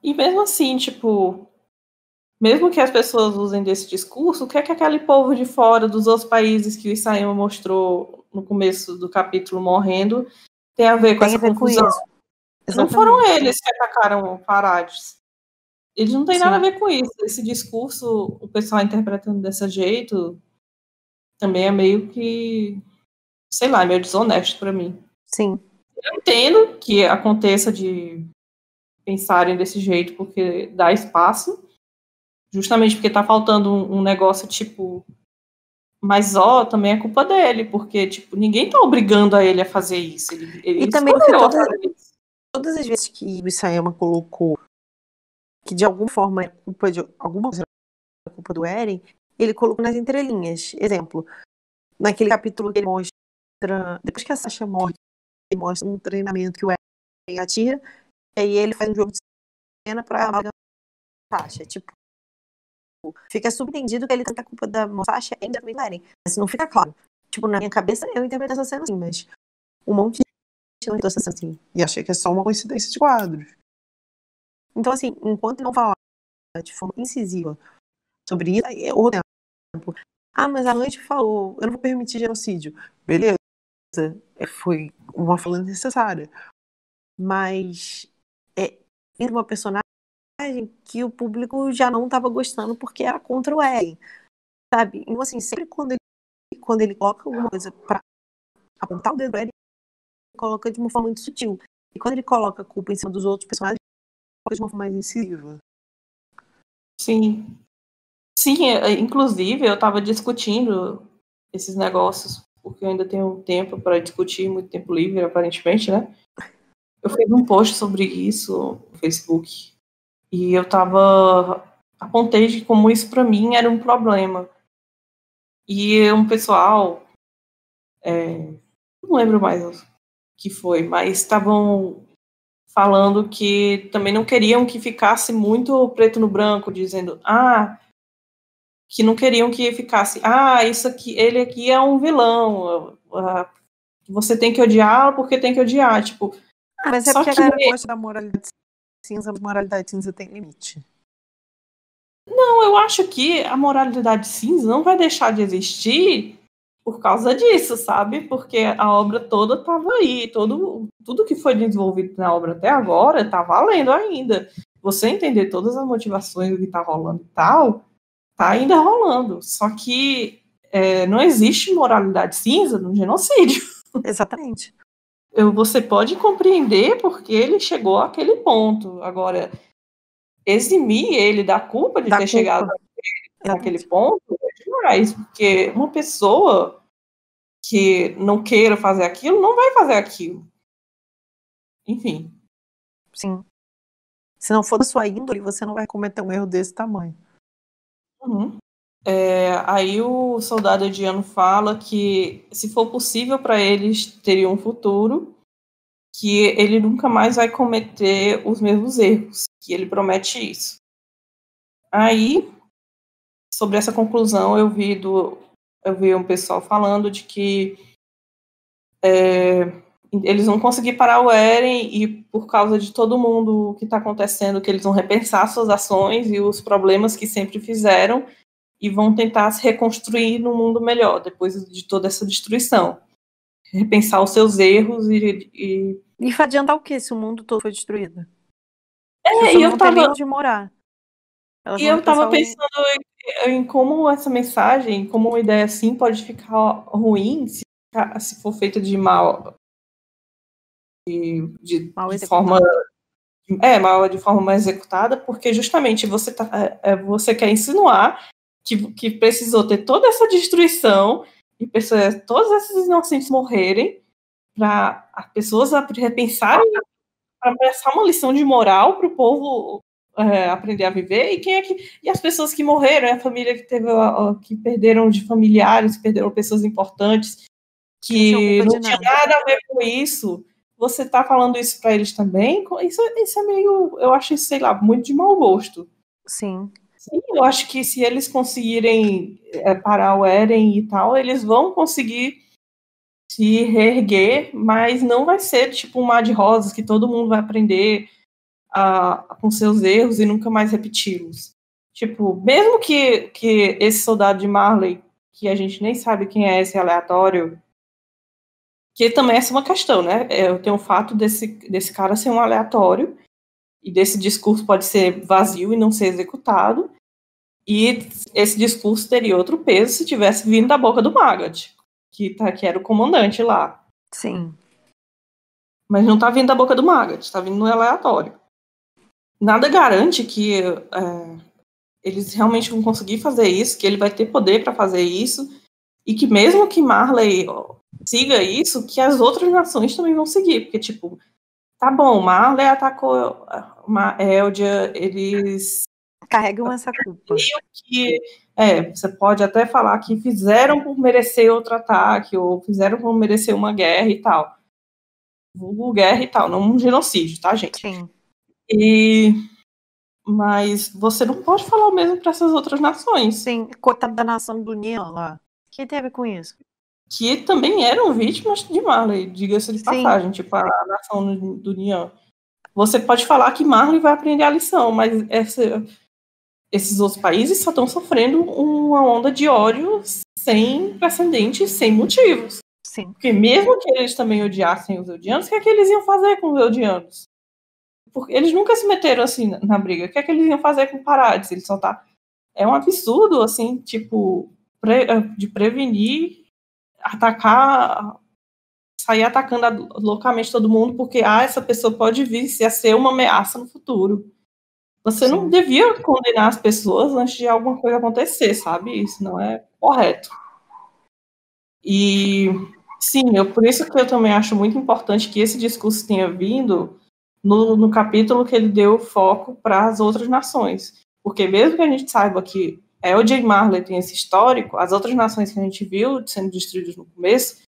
E mesmo assim, tipo, mesmo que as pessoas usem desse discurso, o que é que aquele povo de fora dos outros países que o Isayama mostrou no começo do capítulo morrendo tem a ver com essa confusão? Não foram eles que atacaram Parades. Eles não têm nada a ver com isso. Esse discurso, o pessoal interpretando desse jeito, também é meio que, sei lá, meio desonesto para mim. Sim. Eu entendo que aconteça de pensarem desse jeito porque dá espaço, justamente porque tá faltando um negócio tipo, mas também é culpa dele, porque tipo, ninguém tá obrigando a ele a fazer isso. Ele e também porque todas as vezes que o Isayama colocou que de alguma forma é culpa de alguma coisa, é culpa do Eren, ele colocou nas entrelinhas. Exemplo, naquele capítulo que ele mostra, depois que a Sasha morre, ele mostra um treinamento que o Eren atira, e aí ele faz um jogo de cena pra amalgamar a Sasha. Tipo, fica subentendido que ele tenta a culpa da Sasha ainda do Eren, mas não fica claro. Tipo, na minha cabeça eu interpreto essa cena assim, mas um monte de gente não interpretou essa cena assim. E achei que é só uma coincidência de quadros. Então, assim, enquanto não falar de forma incisiva sobre isso, ou exemplo, mas a Range falou, eu não vou permitir genocídio. Beleza, foi uma fala necessária. Mas vindo uma personagem que o público já não estava gostando porque era contra o Eren, sabe? Então, assim, sempre quando ele coloca alguma coisa pra apontar o dedo do Eren, ele coloca de uma forma muito sutil. E quando ele coloca a culpa em cima dos outros personagens, ele coloca de uma forma mais incisiva. Sim. Sim, inclusive eu estava discutindo esses negócios, porque eu ainda tenho tempo para discutir, muito tempo livre, aparentemente, né? Eu fiz um post sobre isso no Facebook e eu apontei de como isso para mim era um problema. E um pessoal, não lembro mais o que foi, mas estavam falando que também não queriam que ficasse muito preto no branco, dizendo, que não queriam que ficasse, isso aqui, ele aqui é um vilão, Você tem que odiar porque tem que odiar, tipo... Mas é só porque a que galera gosta da moralidade cinza, mas moralidade cinza tem limite. não, eu acho que a moralidade cinza não vai deixar de existir por causa disso, sabe? Porque a obra toda estava aí, tudo que foi desenvolvido na obra até agora está valendo ainda. Você entender todas as motivações do que está rolando e tal, tá ainda rolando. Só que não existe moralidade cinza no genocídio. Exatamente. Você pode compreender porque ele chegou àquele ponto. Agora, eximir ele da culpa de ter chegado naquele ponto é demais, porque uma pessoa que não queira fazer aquilo não vai fazer aquilo. Enfim. Sim. Se não for da sua índole, você não vai cometer um erro desse tamanho. Uhum. Aí o soldado Ediano fala que se for possível para eles terem um futuro, que ele nunca mais vai cometer os mesmos erros, que ele promete isso. Aí, sobre essa conclusão, eu vi um pessoal falando de que eles vão conseguir parar o Eren e por causa de todo mundo que está acontecendo, que eles vão repensar suas ações e os problemas que sempre fizeram e vão tentar se reconstruir num mundo melhor depois de toda essa destruição. Repensar os seus erros e vai adiantar o que se o mundo todo foi destruído? e eu não tem nem onde morar. E eu estava pensando em como essa mensagem, como uma ideia assim pode ficar ruim se for feita de mal, de forma de forma mal executada, porque justamente você quer insinuar que precisou ter toda essa destruição e todos esses inocentes morrerem para as pessoas repensarem, para passar uma lição de moral para o povo aprender a viver, e as pessoas que morreram, a família que perderam de familiares, perderam pessoas importantes, que não tinha nada a ver com isso, você tá falando isso para eles também? Isso é meio, eu acho, sei lá, muito de mau gosto. Sim. Sim, eu acho que se eles conseguirem parar o Eren e tal, eles vão conseguir se reerguer, mas não vai ser tipo um mar de rosas que todo mundo vai aprender com seus erros e nunca mais repeti-los. Tipo, mesmo que esse soldado de Marley, que a gente nem sabe quem é esse aleatório, que também essa é uma questão, né? Eu tenho o fato desse cara ser um aleatório, e desse discurso pode ser vazio e não ser executado, e esse discurso teria outro peso se tivesse vindo da boca do Magath, que era o comandante lá. Sim. Mas não tá vindo da boca do Magath, tá vindo no aleatório. Nada garante que eles realmente vão conseguir fazer isso, que ele vai ter poder para fazer isso, e que mesmo que Marley siga isso, que as outras nações também vão seguir, porque, tipo, tá bom, Marley atacou uma Eldia, eles carregam essa culpa. Você pode até falar que fizeram por merecer outro ataque, ou fizeram por merecer uma guerra e tal. Vulgo guerra e tal, não um genocídio, tá, gente? Sim. Mas você não pode falar o mesmo para essas outras nações. Sim, coitada da nação do Nian lá. O que tem a ver com isso? Que também eram vítimas de Marley, diga-se de passagem, tipo a nação do Nian. Você pode falar que Marley vai aprender a lição, mas esses outros países só estão sofrendo uma onda de ódio sem precedentes, sem motivos. Sim. Porque mesmo que eles também odiassem os Eldianos, o que é que eles iam fazer com os Eldianos? Porque eles nunca se meteram assim na briga. O que é que eles iam fazer com Parades? Ele só tá... É um absurdo, assim, tipo, de prevenir, atacar, sair atacando loucamente todo mundo, porque essa pessoa pode vir a ser uma ameaça no futuro. Você não devia condenar as pessoas antes de alguma coisa acontecer, sabe? Isso não é correto. E, sim, por isso que eu também acho muito importante que esse discurso tenha vindo no capítulo que ele deu foco para as outras nações. Porque mesmo que a gente saiba que Eldia e Marley tem esse histórico, as outras nações que a gente viu sendo destruídas no começo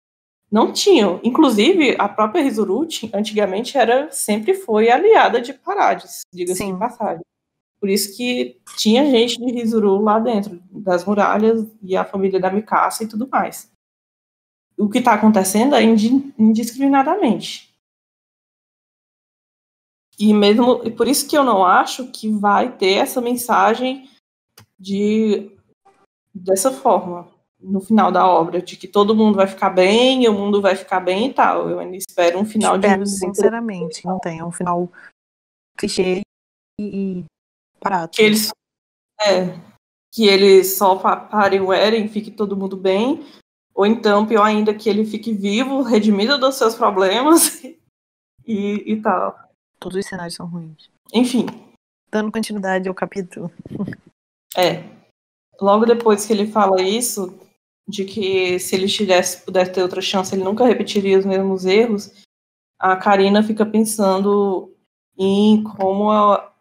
não tinham. Inclusive, a própria Rizuruti, antigamente, sempre foi aliada de Parades, diga-se de passagem. Por isso que tinha gente de Rizuru lá dentro das muralhas e a família da Mikasa e tudo mais. o que está acontecendo é indiscriminadamente. E por isso que eu não acho que vai ter essa mensagem dessa forma no final da obra, de que todo mundo vai ficar bem, o mundo vai ficar bem e tal. Eu ainda espero um final Espero, sinceramente, não tenha um final clichê e barato. Que eles só parem o Eren, fique todo mundo bem, ou então, pior ainda, que ele fique vivo, redimido dos seus problemas e tal. Todos os cenários são ruins. Enfim. Dando continuidade ao capítulo. Logo depois que ele fala isso, de que se ele pudesse ter outra chance, ele nunca repetiria os mesmos erros, a Karina fica pensando em como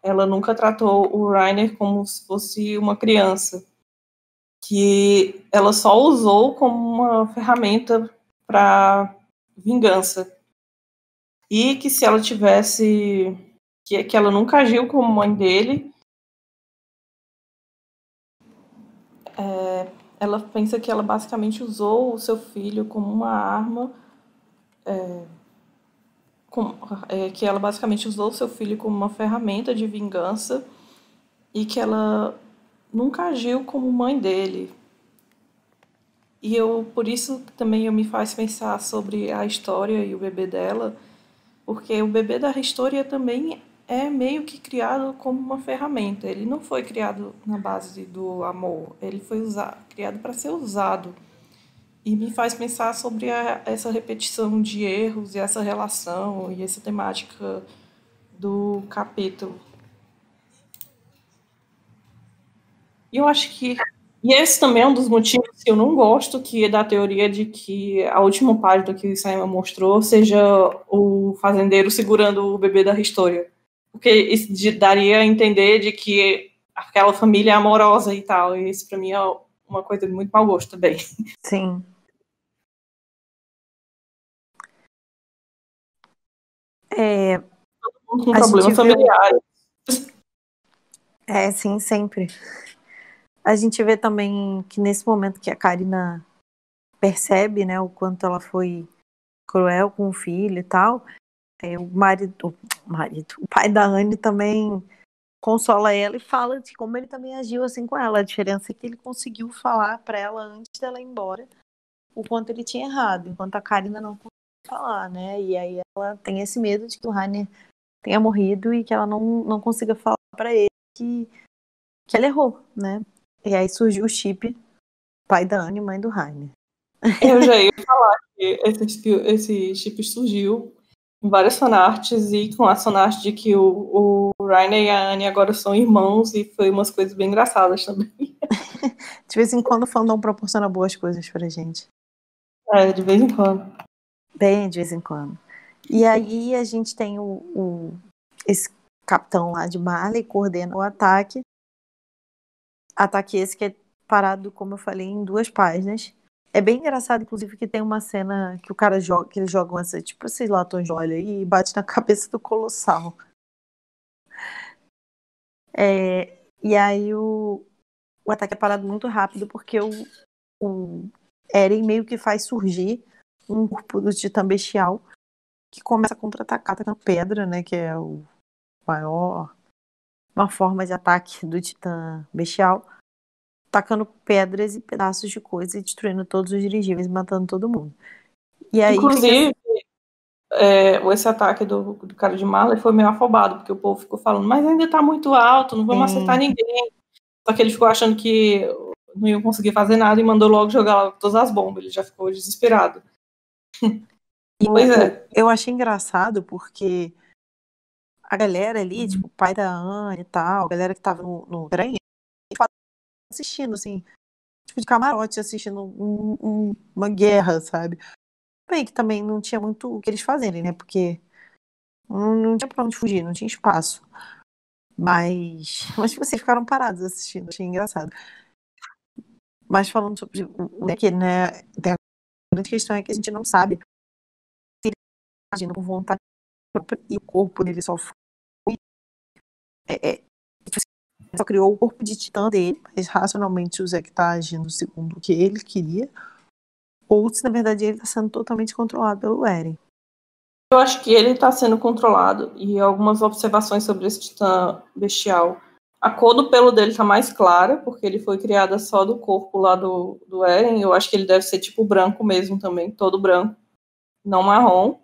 ela nunca tratou o Reiner como se fosse uma criança, que ela só usou como uma ferramenta para vingança, e que se ela tivesse, que ela nunca agiu como mãe dele, ela pensa que ela basicamente usou o seu filho como uma arma, que ela basicamente usou o seu filho como uma ferramenta de vingança e que ela nunca agiu como mãe dele. E por isso também me faz pensar sobre a história e o bebê dela, porque o bebê da Historia também é meio que criado como uma ferramenta. Ele não foi criado na base do amor, ele foi criado para ser usado. E me faz pensar sobre essa repetição de erros e essa relação e essa temática do capítulo. E eu acho que... E esse também é um dos motivos que eu não gosto, que é da teoria de que a última página que o Simon mostrou seja o fazendeiro segurando o bebê da Historia. Porque isso daria a entender de que aquela família é amorosa e tal. E isso, pra mim, é uma coisa de muito mau gosto também. Sim. Com problemas familiares. Sim, sempre. A gente vê também que nesse momento que a Karina percebe, né, o quanto ela foi cruel com o filho e tal, o pai da Anne também consola ela e fala de como ele também agiu assim com ela. A diferença é que ele conseguiu falar para ela antes dela ir embora o quanto ele tinha errado, enquanto a Karina não conseguiu falar, né? E aí ela tem esse medo de que o Rainer tenha morrido e que ela não consiga falar para ele que ela errou, né? E aí surgiu o chip, pai da Anne e mãe do Rainer. Eu já ia falar que esse chip surgiu em várias fanarts, e com a fanart de que o Rainer e a Anne agora são irmãos, e foi umas coisas bem engraçadas também. De vez em quando o fandom proporciona boas coisas pra gente. De vez em quando. Bem, de vez em quando. E aí a gente tem esse capitão lá de Marley coordena o ataque. Ataque esse que é parado, como eu falei, em 2 páginas. É bem engraçado, inclusive, que tem uma cena que o cara joga, que eles jogam essa, tipo, esses latões de óleo aí e bate na cabeça do Colossal. E aí o ataque é parado muito rápido porque o Eren meio que faz surgir um corpo do Titã Bestial que começa a contra-atacar atacando pedra, né, que é uma forma de ataque do Titã Bestial, tacando pedras e pedaços de coisa e destruindo todos os dirigíveis, matando todo mundo. E aí, inclusive, esse ataque do cara de Marley foi meio afobado, porque o povo ficou falando, mas ainda tá muito alto, não vamos acertar ninguém. Só que ele ficou achando que não iam conseguir fazer nada e mandou logo jogar todas as bombas. Ele já ficou desesperado. Pois é. Eu achei engraçado porque a galera ali, tipo, o pai da Anne e tal, a galera que tava no trem, assistindo, assim, tipo, de camarote, assistindo uma guerra, sabe? Bem, que também não tinha muito o que eles fazerem, né? Porque não tinha pra onde fugir, não tinha espaço. Mas tipo, vocês ficaram parados assistindo, achei engraçado. Mas falando sobre o deck, né? A grande questão é que a gente não sabe se ele está agindo com vontade própria e o corpo dele só foi. Só criou o corpo de titã dele, mas racionalmente o Zeke tá agindo segundo o que ele queria. ou se na verdade ele está sendo totalmente controlado pelo Eren. Eu acho que ele está sendo controlado, e algumas observações sobre esse titã bestial. A cor do pelo dele está mais clara, porque ele foi criada só do corpo lá do Eren. Eu acho que ele deve ser tipo branco mesmo também, todo branco, não marrom.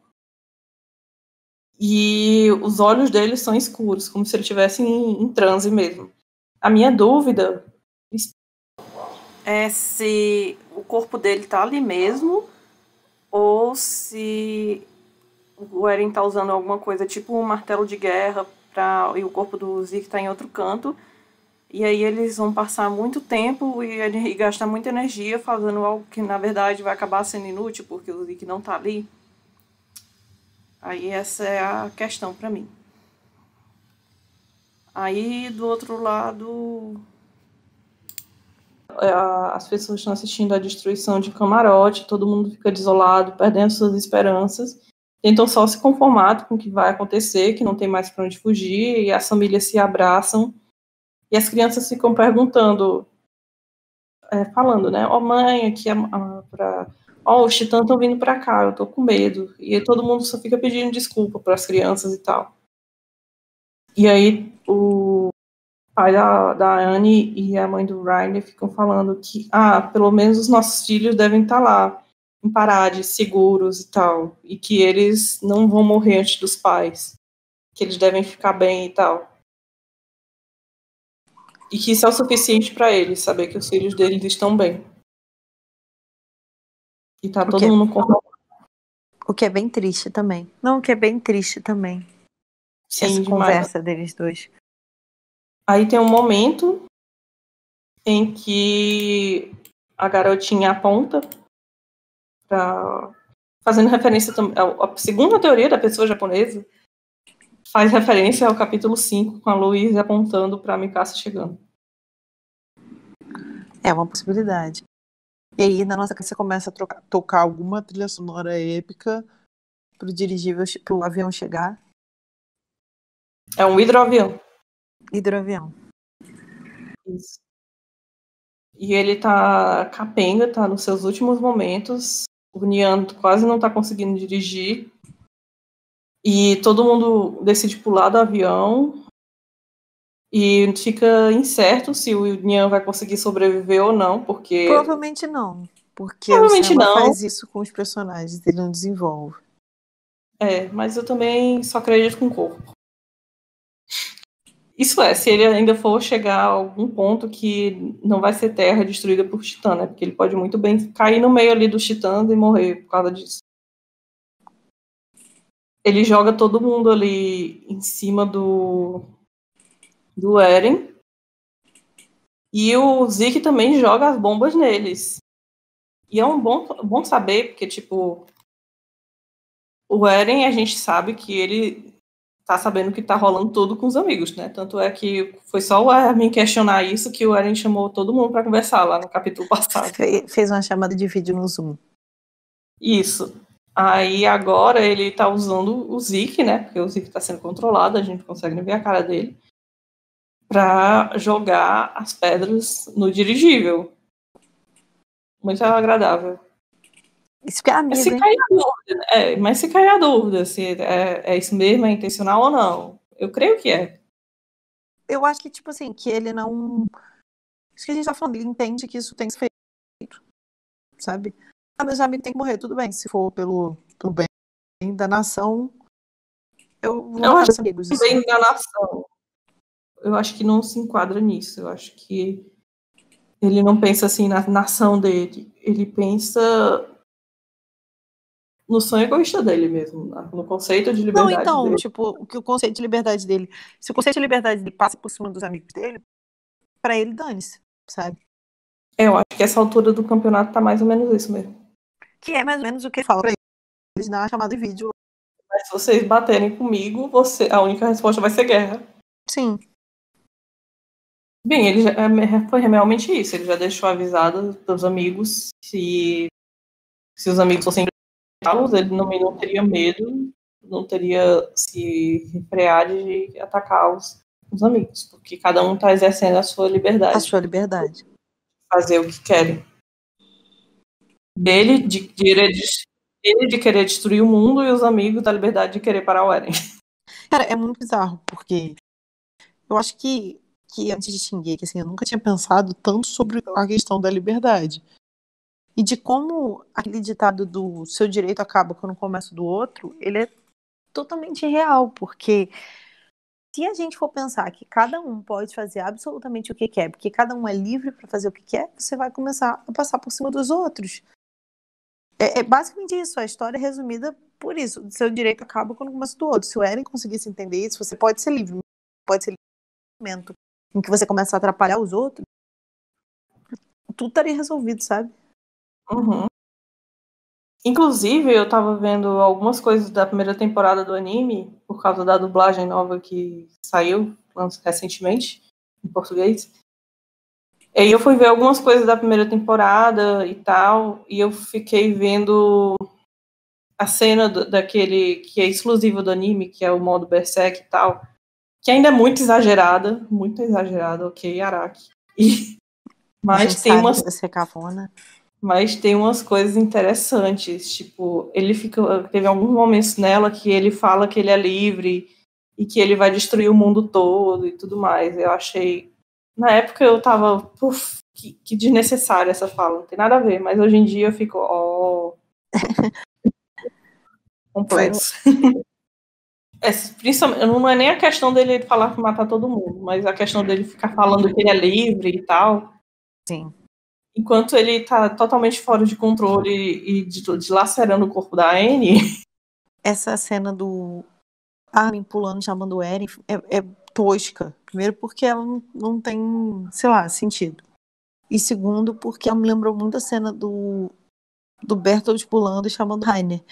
E os olhos dele são escuros, como se ele estivesse em transe mesmo. A minha dúvida é se o corpo dele tá ali mesmo, ou se o Eren tá usando alguma coisa tipo um martelo de guerra e o corpo do Zeke tá em outro canto. E aí eles vão passar muito tempo e gastar muita energia fazendo algo que na verdade vai acabar sendo inútil, porque o Zeke não tá ali. Aí essa é a questão pra mim. Aí do outro lado, as pessoas estão assistindo à destruição de Camarote, todo mundo fica desolado, perdendo suas esperanças, tentam só se conformar com o que vai acontecer, que não tem mais para onde fugir, e as famílias se abraçam, e as crianças ficam perguntando, falando, né, mãe, aqui os titãs estão vindo para cá, eu tô com medo, e todo mundo só fica pedindo desculpa para as crianças e tal. E aí o pai da Anne e a mãe do Reiner ficam falando que, pelo menos os nossos filhos devem estar lá, em Parade, seguros e tal, e que eles não vão morrer antes dos pais, que eles devem ficar bem e tal. E que isso é o suficiente para eles, saber que os filhos deles estão bem. E tá todo mundo conformado. O que é bem triste também. Não, o que é bem triste também. Sim, essa demais. Conversa deles dois. Aí tem um momento em que a garotinha aponta fazendo referência também. A segunda teoria da pessoa japonesa faz referência ao capítulo 5, com a Louise apontando para a Mikasa chegando. É uma possibilidade. E aí, na nossa cabeça, começa a tocar alguma trilha sonora épica pro dirigível, pro avião chegar. É um hidroavião. Hidroavião. Isso. E ele tá capenga, tá nos seus últimos momentos. O Nian quase não tá conseguindo dirigir. E todo mundo decide pular do avião. E fica incerto se o Nian vai conseguir sobreviver ou não, porque... Provavelmente não. Porque Provavelmente o cinema não. faz isso com os personagens, ele não desenvolve. Mas eu também só acredito com o corpo. Isso se ele ainda for chegar a algum ponto que não vai ser terra destruída por titã, né? Porque ele pode muito bem cair no meio ali dos titãs e morrer por causa disso. Ele joga todo mundo ali em cima do Eren. E o Zeke também joga as bombas neles. E é bom saber, porque, tipo, o Eren, a gente sabe que ele tá sabendo que tá rolando tudo com os amigos, né? Tanto é que foi só o Armin questionar isso que o Eren chamou todo mundo para conversar lá no capítulo passado. Fez uma chamada de vídeo no Zoom. Isso. Aí agora ele tá usando o Zeke, né? Porque o Zeke tá sendo controlado, a gente consegue ver a cara dele, pra jogar as pedras no dirigível. Muito agradável. Isso que é amigo, se cair a dúvida, mas se cair a dúvida se é isso mesmo, é intencional ou não. Eu creio que é. Eu acho que, tipo assim, que ele não... Isso que a gente tá falando, ele entende que isso tem que ser feito. Sabe? Mas o amigo tem que morrer, tudo bem. Se for pelo bem da nação, eu vou matar meus amigos. Bem da nação. Eu acho que não se enquadra nisso. Eu acho que ele não pensa assim na nação dele. Ele pensa no sonho egoísta dele mesmo, no conceito de liberdade dele. Não, então, tipo, o conceito de liberdade dele... Se o conceito de liberdade dele passa por cima dos amigos dele, pra ele, dane-se, sabe? Eu acho que essa altura do campeonato tá mais ou menos isso mesmo. Que é mais ou menos o que ele fala pra eles na chamada de vídeo. Mas se vocês baterem comigo, a única resposta vai ser guerra. Sim. Bem, ele foi realmente isso. Ele já deixou avisado dos amigos se os amigos fossem enfrentá-los, ele não teria medo, não teria se refrear de atacar os amigos, porque cada um está exercendo a sua liberdade. A sua liberdade. Fazer o que querem. Dele de querer destruir o mundo e os amigos da Liberdade de querer parar o Eren. Cara, é muito bizarro, porque eu acho que antes de Shingeki, assim, eu nunca tinha pensado tanto sobre a questão da liberdade. E de como aquele ditado do seu direito acaba quando começa o do outro, ele é totalmente real, porque se a gente for pensar que cada um pode fazer absolutamente o que quer, porque cada um é livre para fazer o que quer, você vai começar a passar por cima dos outros. É basicamente isso, a história é resumida por isso. O seu direito acaba quando começa o do outro. Se o Eren conseguisse entender isso, você pode ser livre, pode ser livre no momento em que você começa a atrapalhar os outros, tudo estaria resolvido, sabe? Uhum. Inclusive, eu tava vendo algumas coisas da primeira temporada do anime, por causa da dublagem nova que saiu recentemente, em português. E aí eu fui ver algumas coisas da primeira temporada e tal, e eu fiquei vendo a cena daquele que é exclusivo do anime, que é o modo Berserk e tal, que ainda é muito exagerada, ok, Araki. Mas tem sabe umas que você é cafona. Mas tem umas coisas interessantes, tipo, teve alguns momentos nela que ele fala que ele é livre e que ele vai destruir o mundo todo e tudo mais. Eu achei, na época eu tava, que desnecessária essa fala, não tem nada a ver, mas hoje em dia eu fico, complexo. Principalmente, não é nem a questão dele falar que matar todo mundo, mas a questão dele ficar falando que ele é livre e tal. Sim. Enquanto ele tá totalmente fora de controle e dilacerando o corpo da Anne. Essa cena do Armin pulando, chamando o Eren, é tosca. Primeiro porque ela não tem, sei lá, sentido. E segundo porque ela me lembrou muito a cena do Bertolt pulando e chamando Rainer.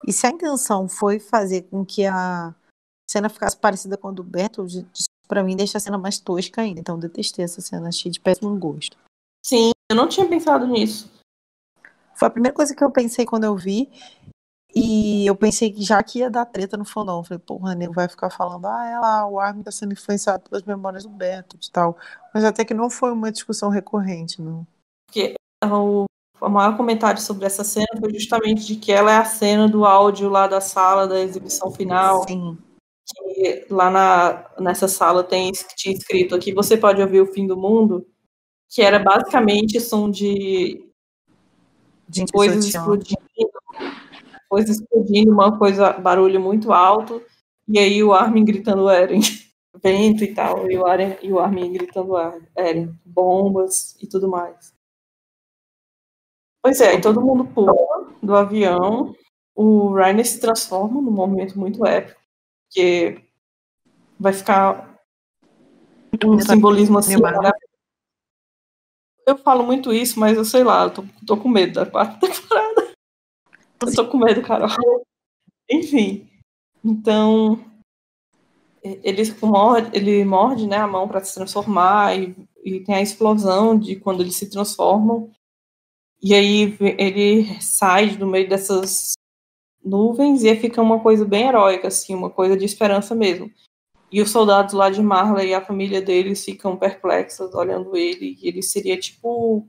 E se a intenção foi fazer com que a cena ficasse parecida com a do Bertolt, pra mim deixa a cena mais tosca ainda. Então eu detestei essa cena, achei de péssimo gosto. Sim, eu não tinha pensado nisso. Foi a primeira coisa que eu pensei quando eu vi. E eu pensei que já que ia dar treta no fandom. Eu falei, porra, nego vai ficar falando, o Armin tá sendo influenciado pelas memórias do Bertolt e tal. Mas até que não foi uma discussão recorrente, não. Porque o maior comentário sobre essa cena foi justamente de que ela é a cena do áudio lá da sala da exibição final. Sim. Que lá nessa sala tinha escrito aqui, você pode ouvir o fim do mundo, que era basicamente som de coisas explodindo, barulho muito alto, e aí o Armin gritando Eren, vento e tal, e o Armin gritando Eren, bombas e tudo mais. Pois é, aí todo mundo pula do avião, o Reiner se transforma num momento muito épico, que vai ficar um simbolismo assim. Eu falo muito isso, mas eu sei lá, eu tô com medo da quarta temporada. Eu tô com medo, Carol. Enfim, então ele morde, né, a mão para se transformar e tem a explosão de quando eles se transformam. E aí ele sai do meio dessas nuvens e fica uma coisa bem heróica, assim, uma coisa de esperança mesmo. E os soldados lá de Marley e a família deles ficam perplexos olhando ele. E ele seria tipo...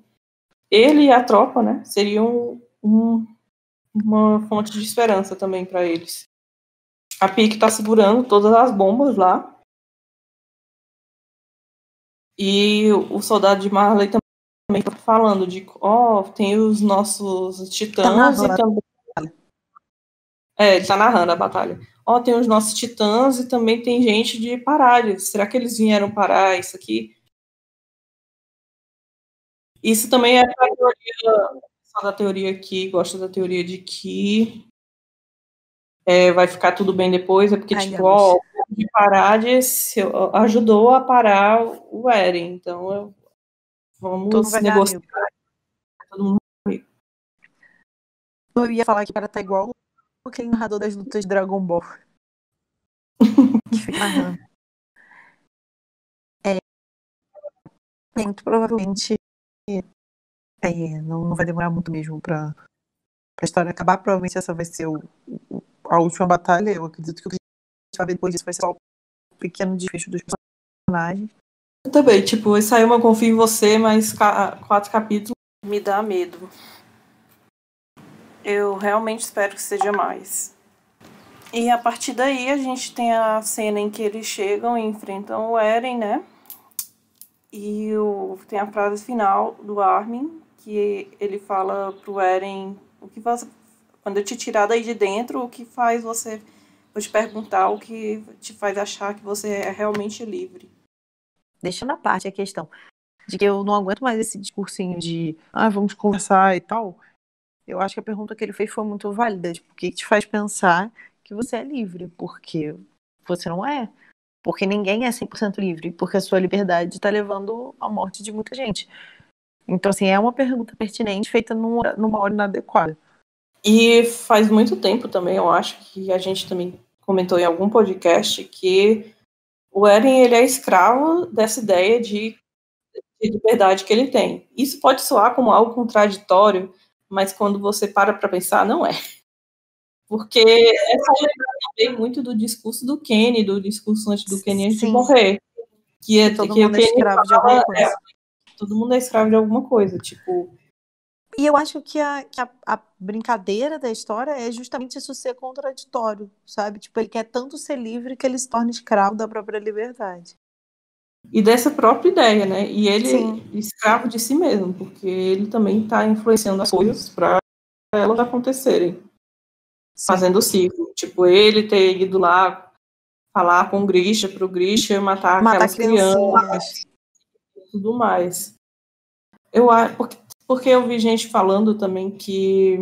Ele e a tropa, né? Seriam uma fonte de esperança também para eles. A Pieck tá segurando todas as bombas lá. E o soldado de Marley também tá falando de... tem os nossos titãs e também... ele tá narrando a batalha. Tem os nossos titãs e também tem gente de Parádios. Será que eles vieram parar isso aqui? Isso também é a teoria, da teoria aqui, gosta da teoria de que vai ficar tudo bem depois, é porque, o de Parádios ajudou a parar o Eren, então vamos negociar. Todo mundo eu ia falar que o cara tá igual aquele narrador das lutas de Dragon Ball. Que fica narrando. Muito provavelmente não vai demorar muito mesmo pra história acabar. Provavelmente essa vai ser a última batalha. Eu acredito que o que a gente vai ver depois disso vai ser só um pequeno desfecho dos personagens. Eu também, tipo, saiu uma Confio em Você, mas 4 capítulos me dá medo. Eu realmente espero que seja mais. E a partir daí a gente tem a cena em que eles chegam e enfrentam o Eren, né? E tem a frase final do Armin, que ele fala pro Eren, o que você, quando eu te tirar daí de dentro, o que faz você, vou te perguntar o que te faz achar que você é realmente livre. Deixando à parte a questão de que eu não aguento mais esse discursinho de vamos conversar e tal. Eu acho que a pergunta que ele fez foi muito válida. Tipo, o que te faz pensar que você é livre? Porque você não é. Porque ninguém é 100% livre. Porque a sua liberdade está levando à morte de muita gente. Então, assim, é uma pergunta pertinente feita numa hora inadequada. E faz muito tempo também, eu acho que a gente também comentou em algum podcast que o Eren, ele é escravo dessa ideia de liberdade que ele tem. Isso pode soar como algo contraditório, mas quando você para pensar, não é. Porque é só lembrar também muito do discurso do Kenny, do discurso antes do Kenny antes de morrer. Que todo que mundo o é Kenny escravo de alguma coisa. Todo mundo é escravo de alguma coisa, tipo... E eu acho que a brincadeira da história é justamente isso ser contraditório, sabe? Tipo, ele quer tanto ser livre que ele se torna escravo da própria liberdade. E dessa própria ideia, né? E ele Sim. escravo de si mesmo, porque ele também está influenciando as coisas para elas acontecerem. Sim. Fazendo o ciclo. Tipo, ele ter ido lá falar com o Grisha, pro Grisha matar aquelas crianças e tudo mais. Porque eu vi gente falando também que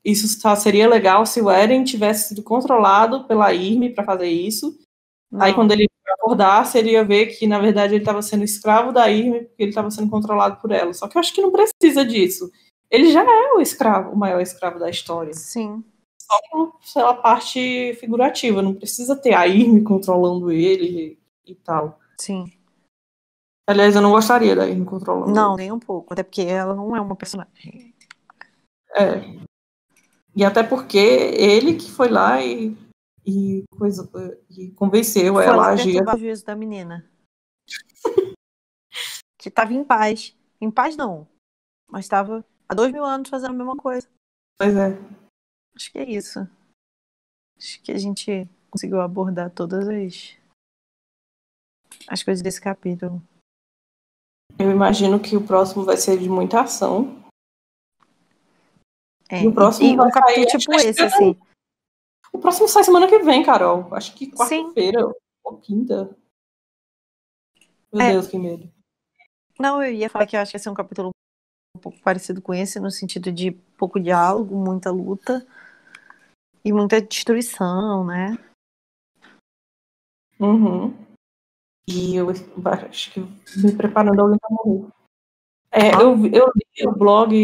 isso seria legal se o Eren tivesse sido controlado pela Irmie para fazer isso. Não. Aí quando ele acordasse, ele ia ver que, na verdade, ele estava sendo escravo da Irmie, porque ele estava sendo controlado por ela. Só que eu acho que não precisa disso. Ele já é o maior escravo da história. Sim. Só pela parte figurativa. Não precisa ter a Irmie controlando ele e tal. Sim. Aliás, eu não gostaria da Irmie controlando ele. Não, nem um pouco. Até porque ela não é uma personagem. E até porque ele que foi lá e convenceu ela a agir. Foi lá o juízo da menina. Que estava em paz. Em paz não. Mas estava há 2000 anos fazendo a mesma coisa. Pois é. Acho que é isso. Acho que a gente conseguiu abordar todas as coisas desse capítulo. Eu imagino que o próximo vai ser de muita ação. E o próximo vai um capítulo sair, tipo esse, assim. O próximo sai semana que vem, Carol. Acho que quarta-feira ou quinta. Meu Deus, que medo. Não, eu ia falar que eu acho que vai ser um capítulo um pouco parecido com esse, no sentido de pouco diálogo, muita luta e muita destruição, né? Uhum. E eu acho que me preparando alguém pra morrer. Eu li o blog,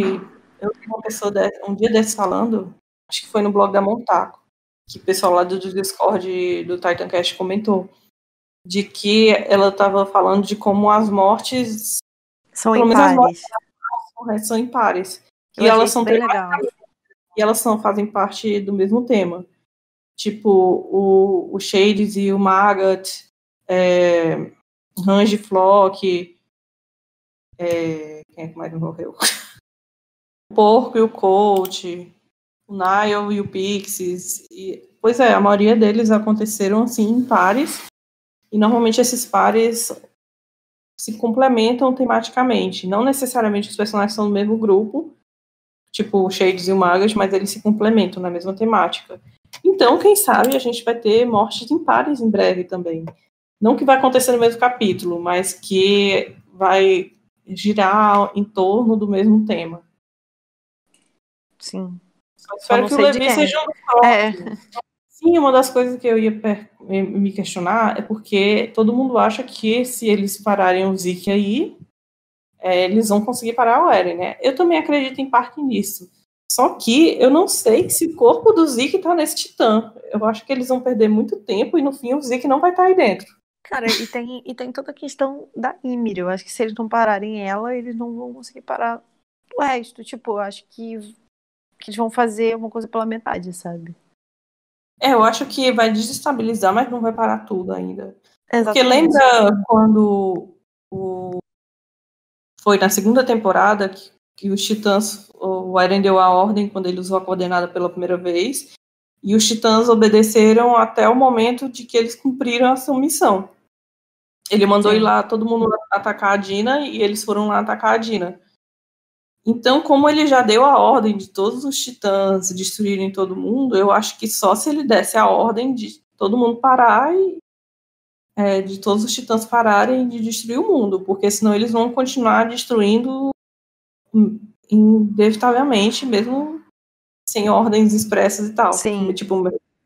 eu vi uma pessoa um dia desse falando, acho que foi no blog da Montaco, que o pessoal lá do Discord do Titancast comentou, de que ela estava falando de como as mortes são impares. São impares. E elas são bem legal. E elas fazem parte do mesmo tema. Tipo, o Shades e o Maggot, Range Flock, quem é que mais morreu? O Porco e o Colt, o Nile e o Pixies. Pois é, a maioria deles aconteceram assim em pares. E normalmente esses pares se complementam tematicamente. Não necessariamente os personagens são do mesmo grupo, tipo o Shades e o Magas, mas eles se complementam na mesma temática. Então, quem sabe a gente vai ter mortes em pares em breve também. Não que vai acontecer no mesmo capítulo, mas que vai girar em torno do mesmo tema. Sim. Eu espero que o Levi seja um próximo. Sim, uma das coisas que eu ia me questionar é porque todo mundo acha que se eles pararem o Zeke aí, eles vão conseguir parar o Eren, né? Eu também acredito em parte nisso. Só que eu não sei se o corpo do Zeke tá nesse Titã. Eu acho que eles vão perder muito tempo e no fim o Zeke não vai estar aí dentro. Cara, e tem toda a questão da Ymir. Eu acho que se eles não pararem ela, eles não vão conseguir parar o resto. Tipo, eu acho que eles vão fazer uma coisa pela metade, sabe? Eu acho que vai desestabilizar, mas não vai parar tudo ainda. Exatamente. Porque lembra quando foi na segunda temporada que os Titãs, O Eren deu a ordem quando ele usou a coordenada pela primeira vez, e os titãs obedeceram até o momento de que eles cumpriram a sua missão. Ele mandou ir lá, todo mundo atacar a Dina, e eles foram lá atacar a Dina. Então, como ele já deu a ordem de todos os titãs destruírem todo mundo, eu acho que só se ele desse a ordem de todo mundo parar de todos os titãs pararem de destruir o mundo, porque senão eles vão continuar destruindo inevitavelmente, mesmo sem ordens expressas e tal. Sim. Tipo,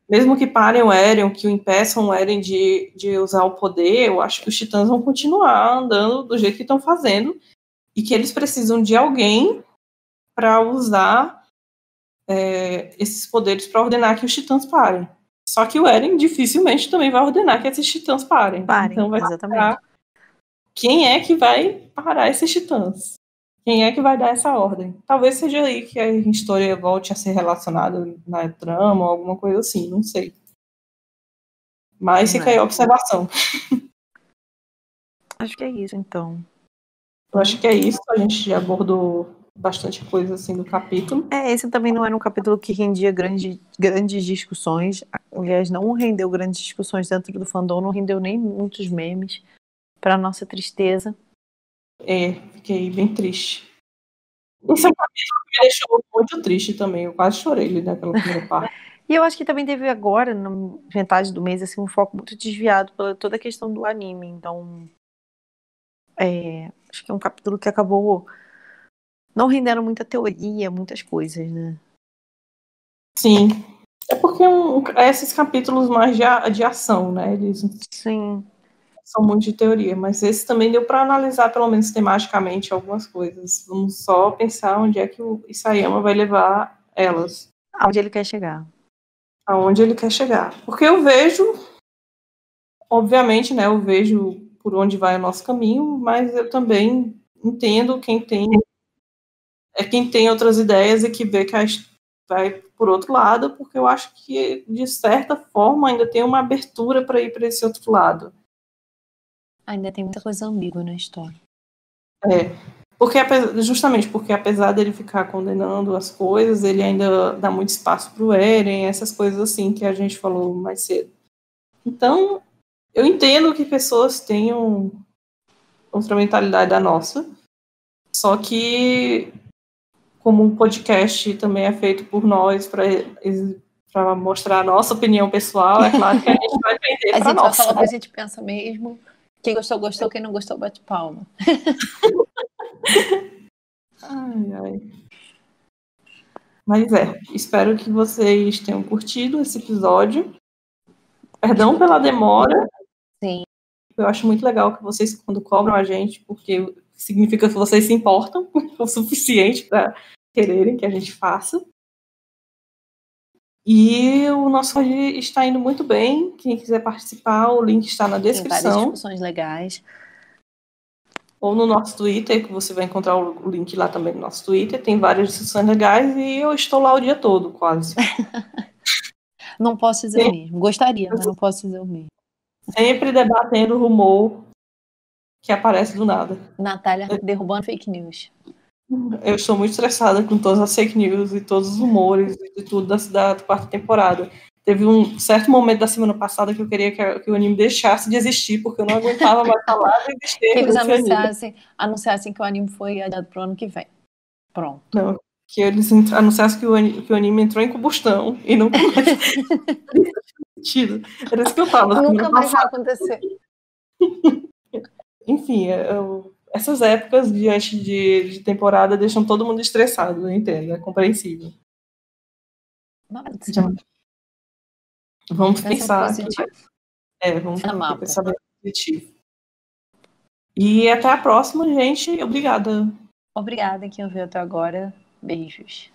mesmo que parem o Eren, que o impeçam o Eren de usar o poder, eu acho que os titãs vão continuar andando do jeito que estão fazendo, e que eles precisam de alguém para usar esses poderes para ordenar que os titãs parem. Só que o Eren dificilmente também vai ordenar que esses titãs parem. Então vai exatamente. Quem é que vai parar esses titãs? Quem é que vai dar essa ordem? Talvez seja aí que a história volte a ser relacionada na trama ou alguma coisa assim, não sei. Mas fica aí a observação. Acho que é isso, então. Eu acho que é isso. A gente já abordou bastante coisa assim do capítulo. Esse também não era um capítulo que rendia grandes discussões. Aliás, não rendeu grandes discussões dentro do fandom, não rendeu nem muitos memes, para nossa tristeza. Fiquei bem triste. Esse é um capítulo que me deixou muito triste também. Eu quase chorei ali naquela primeira parte. E eu acho que também teve agora, na metade do mês, assim, um foco muito desviado pela toda a questão do anime. Então, acho que é um capítulo que acabou não rendendo muita teoria, muitas coisas, né? Sim. É porque esses capítulos mais de ação, né? Eles Sim. São muito de teoria, mas esse também deu para analisar, pelo menos tematicamente, algumas coisas. Vamos só pensar onde é que o Isayama vai levar elas. Aonde ele quer chegar. Aonde ele quer chegar. Porque eu vejo, obviamente, né? Eu vejo por onde vai o nosso caminho, mas eu também entendo quem tem outras ideias e que vê que vai por outro lado, porque eu acho que, de certa forma, ainda tem uma abertura para ir para esse outro lado. Ainda tem muita coisa ambígua na história. Porque, justamente porque, apesar dele ficar condenando as coisas, ele ainda dá muito espaço para o Eren, essas coisas assim que a gente falou mais cedo. Então, eu entendo que pessoas tenham outra mentalidade da nossa, só que, como um podcast também é feito por nós para mostrar a nossa opinião pessoal, é claro que a gente vai aprender para nossa. A gente vai falar o que a gente pensa mesmo. Quem gostou, gostou. Quem não gostou, bate palma. Ai. Mas espero que vocês tenham curtido esse episódio. Perdão pela demora. Sim. Eu acho muito legal que vocês, quando cobram a gente, porque significa que vocês se importam o suficiente para quererem que a gente faça. E o nosso pod está indo muito bem. Quem quiser participar, o link está na descrição. Tem várias discussões legais. Ou no nosso Twitter, que você vai encontrar o link lá também no nosso Twitter. Tem várias discussões legais e eu estou lá o dia todo, quase. Não posso dizer o mesmo. Gostaria, mas não posso dizer o mesmo. Sempre debatendo o rumor que aparece do nada. Natália derrubando fake news. Eu estou muito estressada com todas as fake news e todos os rumores e tudo da quarta temporada. Teve um certo momento da semana passada que eu queria que o anime deixasse de existir, porque eu não aguentava mais falar de existir. Que eles anunciassem que o anime foi adiado pro ano que vem. Pronto. Não, que eles anunciassem que o anime entrou em combustão e não sentido. Era isso que eu falo. Nunca mais vai acontecer. Enfim, essas épocas diante de temporada deixam todo mundo estressado, eu entendo, é compreensível. Vamos pensar. Vamos pensar bem positivo. E até a próxima, gente. Obrigada. Obrigada quem ouviu até agora. Beijos.